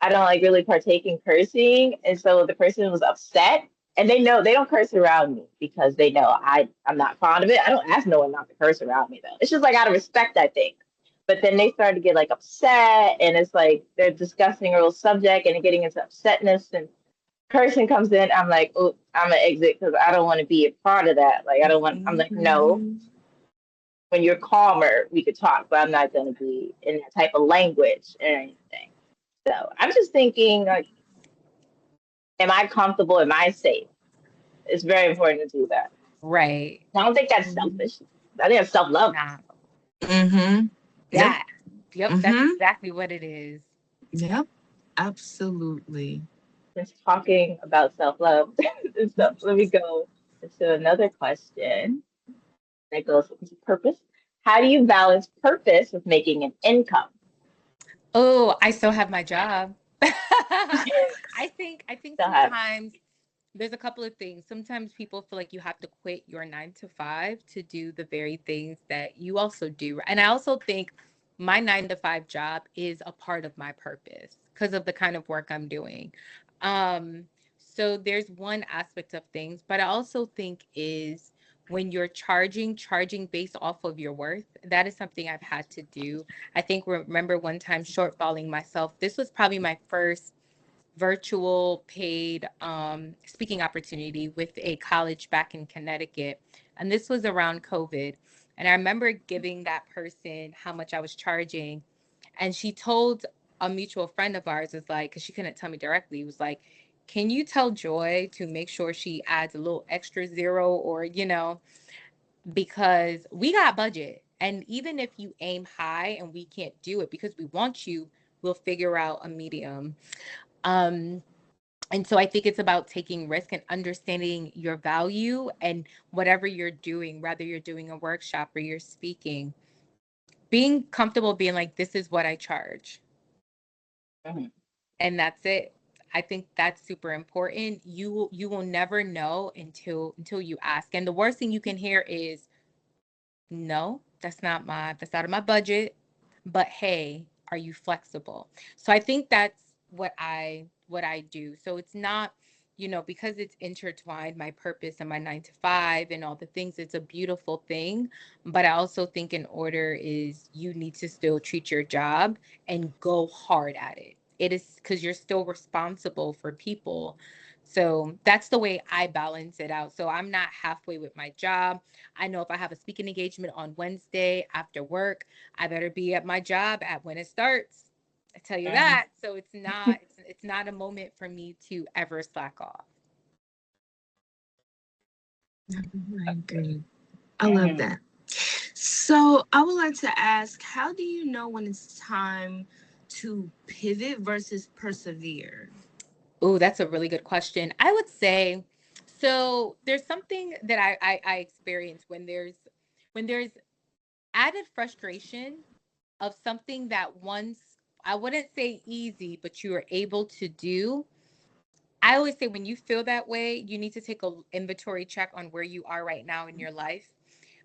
I don't like really partake in cursing. And so the person was upset, and they know they don't curse around me because they know I'm not fond of it. I don't ask no one not to curse around me though. It's just like out of respect, I think. But then they started to get like upset, and it's like they're discussing a real subject and getting into upsetness, and person comes in. I'm like, oh, I'm gonna exit because I don't want to be a part of that. Like I don't want. I'm like, no. When you're calmer, we could talk, but I'm not gonna be in that type of language or anything. So I'm just thinking, like, am I comfortable? Am I safe? It's very important to do that. Right. I don't think that's selfish. I think that's self love. Nah. Mm-hmm. Yep. That. Yep. That's Mm-hmm. exactly what it is. Yep. Absolutely. Just talking about self love. So let me go to another question that goes into purpose. How do you balance purpose with making an income? Oh, I still have my job. I think Still have. sometimes there's a couple of things. Sometimes people feel like you have to quit your 9 to 5 to do the very things that you also do. And I also think my 9 to 5 job is a part of my purpose because of the kind of work I'm doing. Um, so there's one aspect of things, but I also think is when you're charging based off of your worth. That is something I've had to do. I think remember one time shortfalling myself. This was probably my first virtual paid speaking opportunity with a college back in Connecticut. And this was around COVID. And I remember giving that person how much I was charging. And she told a mutual friend of ours, was like, because she couldn't tell me directly, was like, can you tell Joy to make sure she adds a little extra zero, or, because we got budget. And even if you aim high and we can't do it because we want you, we'll figure out a medium. Um, and so I think it's about taking risk and understanding your value and whatever you're doing, whether you're doing a workshop or you're speaking, being comfortable being like, this is what I charge. Mhm. And that's it. I think that's super important. You will never know until you ask. And the worst thing you can hear is, no, that's out of my budget. But hey, are you flexible? So I think that's what I do. So it's not, because it's intertwined, my purpose and my 9 to 5 and all the things, it's a beautiful thing. But I also think in order is you need to still treat your job and go hard at it. It is because you're still responsible for people. So that's the way I balance it out. So I'm not halfway with my job. I know if I have a speaking engagement on Wednesday after work, I better be at my job at when it starts. I tell you that. So it's not a moment for me to ever slack off. I agree. I love that. So I would like to ask, how do you know when it's time to pivot versus persevere? Oh, that's a really good question. I would say, so there's something that I experience when there's added frustration of something that once, I wouldn't say easy, but you are able to do. I always say when you feel that way, you need to take a inventory check on where you are right now in your life,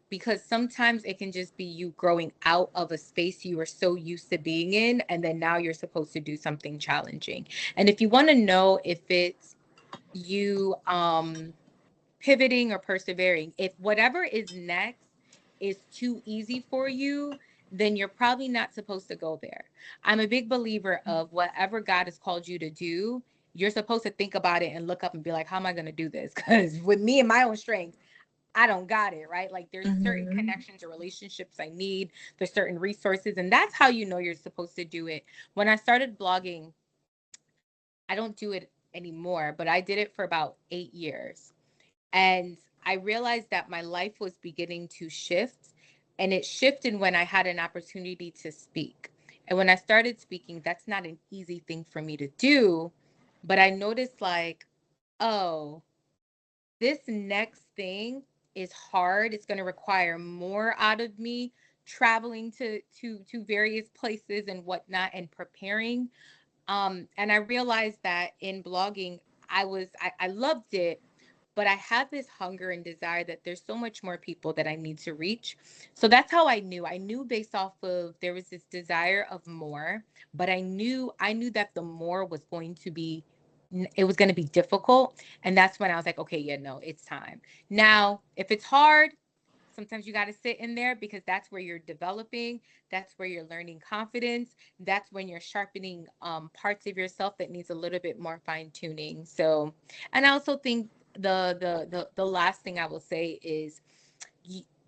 because sometimes it can just be you growing out of a space you were so used to being in, and then now you're supposed to do something challenging. And if you want to know if it's you pivoting or persevering, if whatever is next is too easy for you, then you're probably not supposed to go there. I'm a big believer of whatever God has called you to do, you're supposed to think about it and look up and be like, how am I going to do this? Because with me and my own strength, I don't got it, right? Like there's certain connections or relationships I need, there's certain resources, and that's how you know you're supposed to do it. When I started blogging, I don't do it anymore, but I did it for about 8 years. And I realized that my life was beginning to shift. And it shifted when I had an opportunity to speak. And when I started speaking, that's not an easy thing for me to do. But I noticed, like, oh, this next thing is hard. It's going to require more out of me, traveling to various places and whatnot, and preparing. And I realized that in blogging, I loved it, but I had this hunger and desire that there's so much more people that I need to reach. So that's how I knew. I knew based off of there was this desire of more, but I knew that the more was going to be, it was going to be difficult. And that's when I was like, okay, yeah, no, it's time. Now, if it's hard, sometimes you got to sit in there, because that's where you're developing. That's where you're learning confidence. That's when you're sharpening parts of yourself that needs a little bit more fine tuning. So, and I also think the last thing I will say is,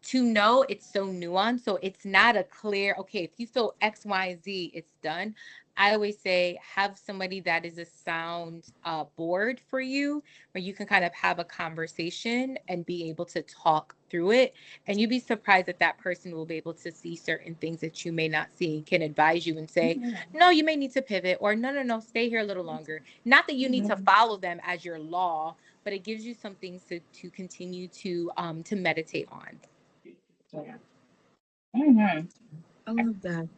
to know it's so nuanced. So it's not a clear, okay, if you feel X, Y, Z, it's done. I always say have somebody that is a sound board for you, where you can kind of have a conversation and be able to talk through it. And you'd be surprised that that person will be able to see certain things that you may not see, can advise you and say, no, you may need to pivot, or no, no, no, stay here a little longer. Not that you need to follow them as your law, but it gives you some things to continue to meditate on. Yeah. Mhm. I love that.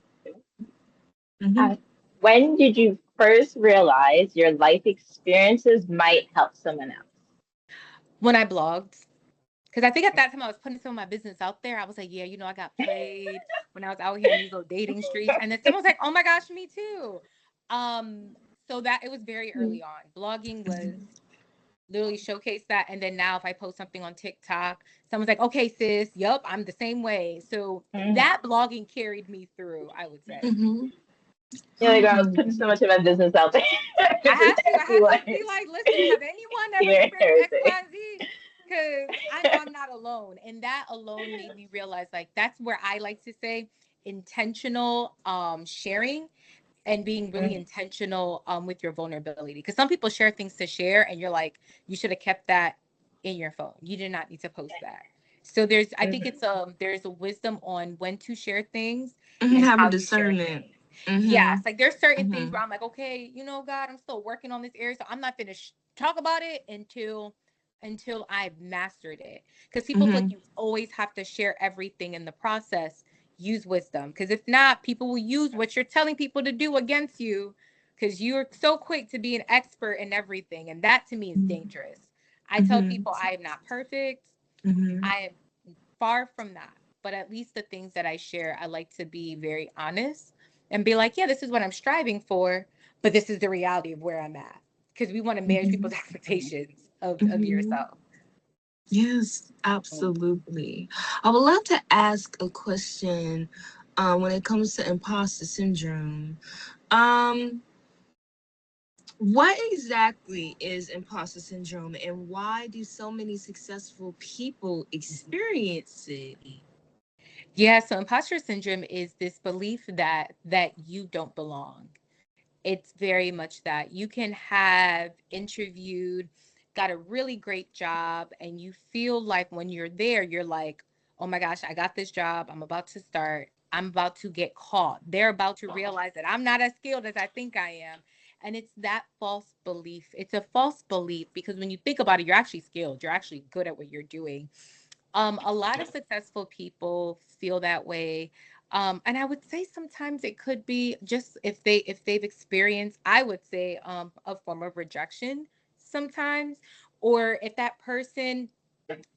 Uh, when did you first realize your life experiences might help someone else? When I blogged, because I think at that time I was putting some of my business out there. I was like, yeah, I got played when I was out here in these little dating streets. And then someone was like, oh my gosh, me too. So that it was very early on. Blogging was literally showcased that. And then now if I post something on TikTok, someone's like, okay, sis, yup, I'm the same way. So that blogging carried me through, I would say. Mm-hmm. You're like, I was putting so much of my business out there. I had to be like, listen, have anyone ever Hear experienced X, everything. Y, Z? Because I know I'm not alone. And that alone made me realize, like, that's where I like to say intentional sharing, and being really intentional with your vulnerability. Because some people share things to share, and you're like, you should have kept that in your phone. You did not need to post that. So I think there's a wisdom on when to share things and Have a how you share discernment. things. Mm-hmm. Yes, like there's certain things Mm-hmm. where I'm like, okay, God, I'm still working on this area, so I'm not finished talk about it until I've mastered it. Because people feel like Mm-hmm. you always have to share everything in the process. Use wisdom, because if not, people will use what you're telling people to do against you, because you're so quick to be an expert in everything. And that to me is dangerous. I tell Mm-hmm. people I am not perfect. Mm-hmm. I am far from that. But at least the things that I share, I like to be very honest and be like, yeah, this is what I'm striving for, but this is the reality of where I'm at. Because we want to manage Mm-hmm. people's expectations of Mm-hmm. yourself. Yes, absolutely. I would love to ask a question when it comes to imposter syndrome. Um, what exactly is imposter syndrome and why do so many successful people experience it? Yeah, so imposter syndrome is this belief that you don't belong. It's very much that you can have interviewed, got a really great job, and you feel like when you're there, you're like, oh my gosh, I got this job. I'm about to start. I'm about to get caught. They're about to realize that I'm not as skilled as I think I am. And it's that false belief. It's a false belief because when you think about it, you're actually skilled. You're actually good at what you're doing. A lot of successful people feel that way. And I would say sometimes it could be just if they've experienced, I would say, a form of rejection sometimes, or if that person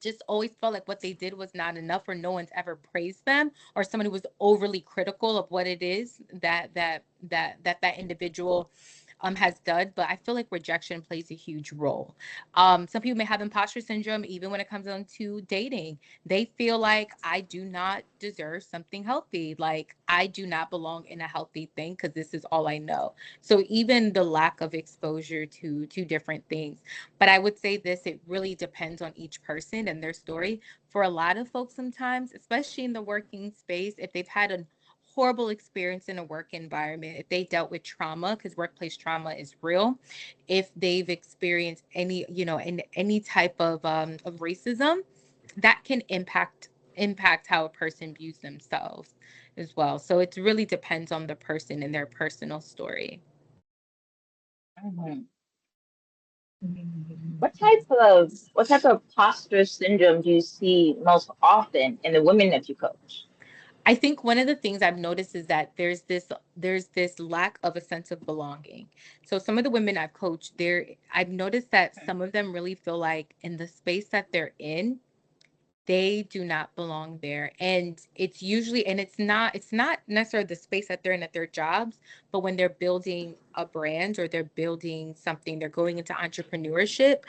just always felt like what they did was not enough, or no one's ever praised them, or somebody was overly critical of what it is that individual has done. But I feel like rejection plays a huge role. Some people may have imposter syndrome even when it comes down to dating. They feel like I do not deserve something healthy, like I do not belong in a healthy thing because this is all I know. So even the lack of exposure to different things. But I would say this, it really depends on each person and their story. For a lot of folks, sometimes, especially in the working space, if they've had a horrible experience in a work environment, if they dealt with trauma, because workplace trauma is real, if they've experienced any, in any type of racism, that can impact how a person views themselves as well. So it really depends on the person and their personal story. Mhm. Mhm. What type of imposter syndrome do you see most often in the women that you coach? I think one of the things I've noticed is that there's this lack of a sense of belonging. So some of the women I've coached, I've noticed that some of them really feel like in the space that they're in, they do not belong there. And it's usually, and it's not necessarily the space that they're in at their jobs, but when they're building a brand or they're building something, they're going into entrepreneurship,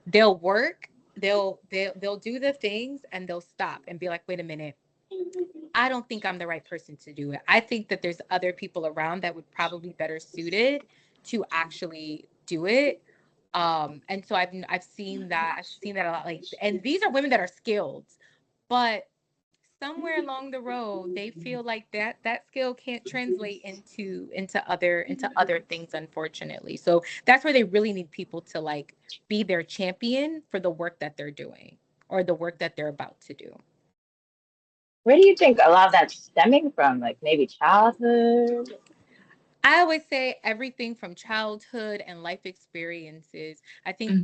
they'll work, they'll do the things and they'll stop and be like, wait a minute, I don't think I'm the right person to do it. I think that there's other people around that would probably better suited to actually do it. And so I've seen that a lot. Like, and these are women that are skilled, but somewhere along the road, they feel like that skill can't translate into other things, unfortunately. So that's where they really need people to like be their champion for the work that they're doing or the work that they're about to do. Where do you think a lot of that's stemming from? Like maybe childhood? I always say everything from childhood and life experiences. I Mhm.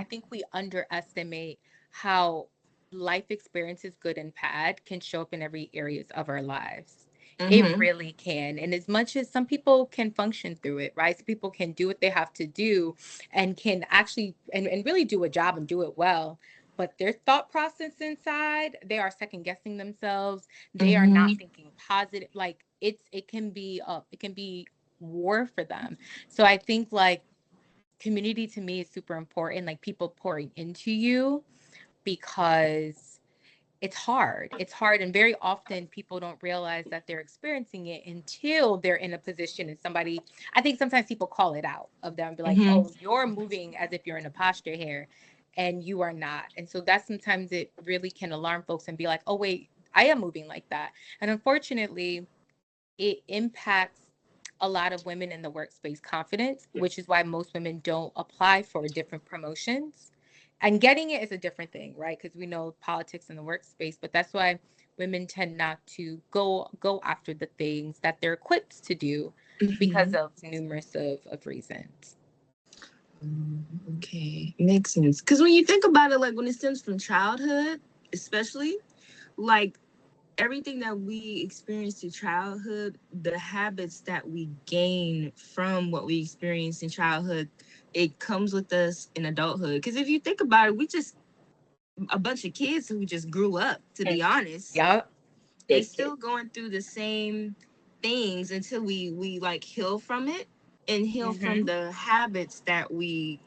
think we underestimate how life experiences, good and bad, can show up in every areas of our lives. It Mhm. really can. And as much as some people can function through it, right? Some people can do what they have to do and can actually and really do a job and do it well. But their thought process inside, they are second guessing themselves. They are not Mhm. thinking positive. Like it can be war for them. So I think like community to me is super important, like people pouring into you because it's hard. It's hard. And very often people don't realize that they're experiencing it until they're in a position and somebody, I think sometimes people call it out of them and be like, Mhm. oh, you're moving as if you're in a posture here and you are not. And so that sometimes it really can alarm folks and be like, oh, wait, I am moving like that. And unfortunately, it impacts a lot of women in the workspace confidence, which is why most women don't apply for different promotions. And getting it is a different thing, right? Because we know politics in the workspace, but that's why women tend not to go after the things that they're equipped to do because Mhm. of numerous of reasons. Okay, makes sense. Because when you think about it, like when it stems from childhood, especially, like everything that we experience in childhood, the habits that we gain from what we experienced in childhood, it comes with us in adulthood. Because if you think about it, we just a bunch of kids who just grew up, to be honest, Yup. and still going through the same things until we like heal from it and heal from Mm-hmm. the habits that we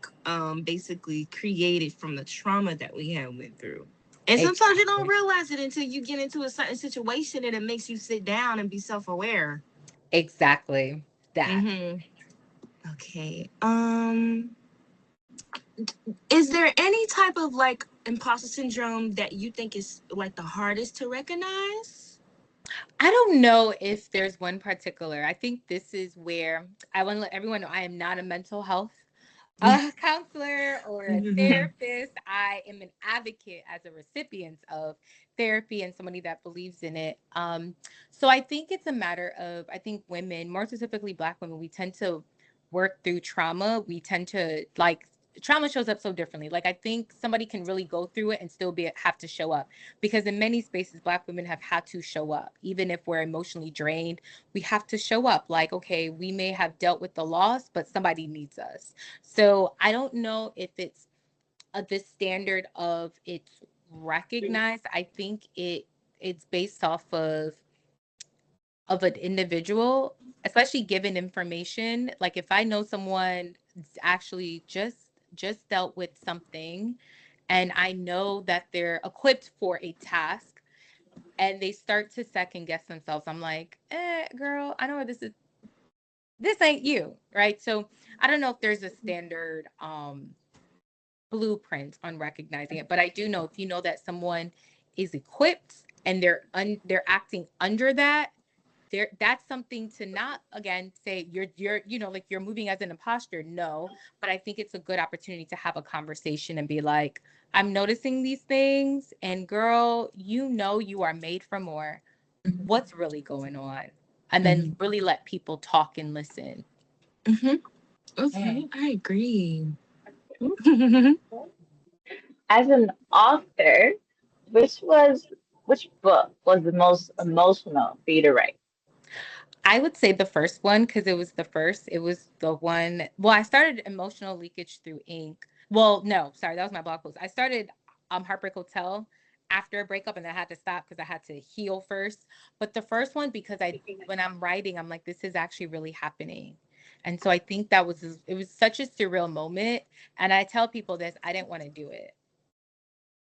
basically created from the trauma that we had went through. And sometimes you don't Exactly. realize it until you get into a certain situation and it makes you sit down and be self-aware. Exactly. That. Mm-hmm. Okay. Is there any type of like imposter syndrome that you think is like the hardest to recognize? I don't know if there's one particular. I think this is where I want to let everyone know I am not a mental health counselor or a Mm-hmm. therapist. I am an advocate as a recipient of therapy and somebody that believes in it. So I think it's a matter of, I think women, more specifically Black women, we tend to work through trauma. We tend to like, trauma shows up so differently. Like I think somebody can really go through it and still have to show up, because in many spaces Black women have had to show up. Even if we're emotionally drained, we have to show up. Like, okay, we may have dealt with the loss, but somebody needs us. So I don't know if it's the standard of it's recognized. I think it's based off of an individual, especially given information. Like if I know someone actually just dealt with something and I know that they're equipped for a task and they start to second guess themselves, I'm like, girl, I know where this ain't you, right? So I don't know if there's a standard blueprint on recognizing it, but I do know if you know that someone is equipped and they're acting under that, there, that's something to not again say you're like you're moving as an imposter. No, but I think it's a good opportunity to have a conversation and be like, I'm noticing these things, and girl, you know you are made for more. What's really going on? And then Mm-hmm. really let people talk and listen. Mm-hmm. Mm. Okay, I agree. As an author, which was which book was the most emotional for you to write? I would say the first one because it was the first. It was the one. Well, I started emotional leakage through ink. Well, no, sorry, that was my blog post. I started Heartbreak Hotel after a breakup, and I had to stop because I had to heal first. But the first one, because when I'm writing, I'm like, this is actually really happening, and so I think it was such a surreal moment. And I tell people this: I didn't want to do it.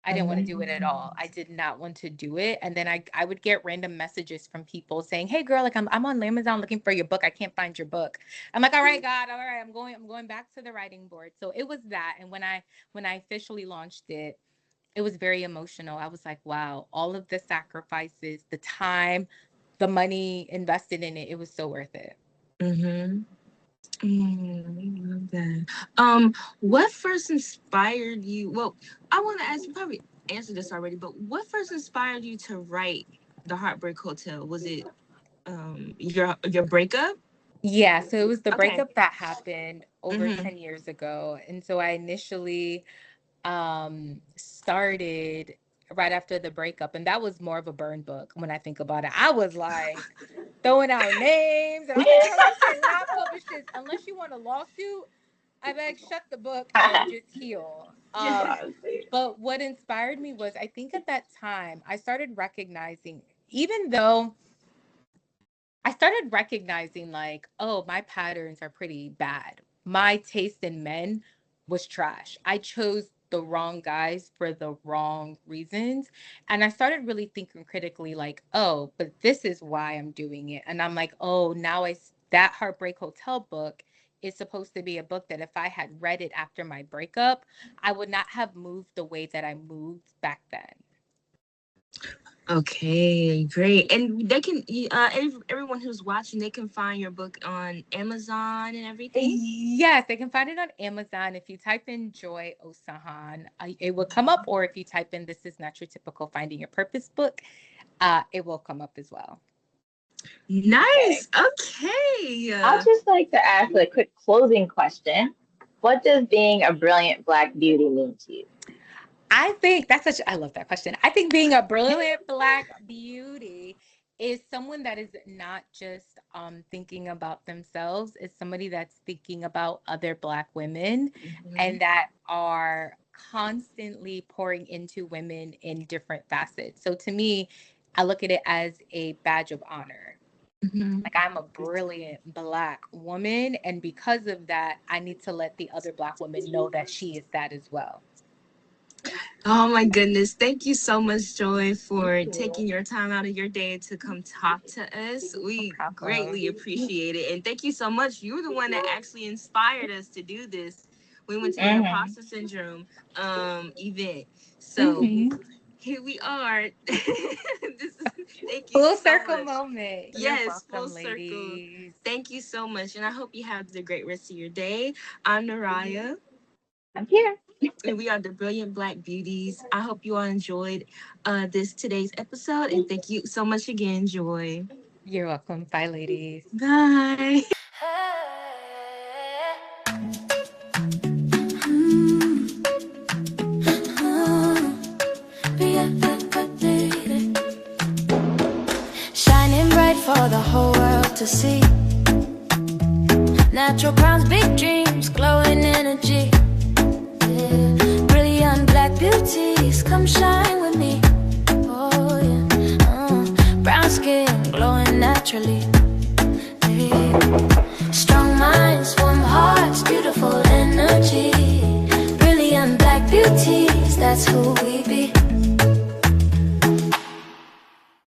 I didn't want to do it at all. I did not want to do it. And then I would get random messages from people saying, "Hey girl, like I'm on Amazon looking for your book. I can't find your book." I'm like, "All right, God, all right, I'm going back to the writing board." So it was that. And when I officially launched it, it was very emotional. I was like, wow, all of the sacrifices, the time, the money invested in it, it was so worth it. Mm-hmm. I love that. What first inspired you? Well, I want to ask you probably answered this already, but what first inspired you to write the Heartbreak Hotel? Was it your breakup? Yeah, so it was the Okay. breakup that happened over Mm-hmm. 10 years ago. And so I initially started right after the breakup, and that was more of a burn book when I think about it. I was like throwing out names, and I'm like, girl, you cannot publish this unless you want a lawsuit. I beg, shut the book and just heal. But what inspired me was, I think at that time I started recognizing, even though I started recognizing like, oh, my patterns are pretty bad. My taste in men was trash. I chose the wrong guys for the wrong reasons. And I started really thinking critically like, oh, but this is why I'm doing it. And I'm like, oh, that Heartbreak Hotel book is supposed to be a book that if I had read it after my breakup, I would not have moved the way that I moved back then. Okay, great. And they can everyone who's watching, they can find your book on Amazon and everything. Yes, they can find it on Amazon. If you type in Joy Osahon, it will come up. Or if you type in "This is not your typical Finding Your Purpose" book, it will come up as well. Okay. Nice. Okay. I'll just like to ask a quick closing question. What does being a brilliant Black beauty mean to you? I think I love that question. I think being a brilliant Black beauty is someone that is not just thinking about themselves, is somebody that's thinking about other Black women and that are constantly pouring into women in different facets. So to me, I look at it as a badge of honor. Like, I'm a brilliant Black woman, and because of that, I need to let the other Black women know that she is that as well. Oh my goodness. Thank you so much, Joy, for taking your time out of your day to come talk to us. We greatly appreciate it. And thank you so much. You were the one that actually inspired us to do this. We went to the imposter syndrome event. So here we are. Thank you Full so circle much. moment. Yes, You're welcome, full circle. ladies. Thank you so much. And I hope you have a great rest of your day. I'm Naraya. I'm here. And we are the Brilliant Black Beauties. I hope you all enjoyed today's episode. And thank you so much again, Joy. You're welcome. Bye, ladies. Bye. Shining bright for the whole world to see. Natural crowns, big dreams, glowing energy. Yeah. Brilliant Black beauties, come shine with me. Oh yeah. Brown skin, glowing naturally. Yeah. Strong minds, warm hearts, beautiful energy. Brilliant Black beauties, that's who we be.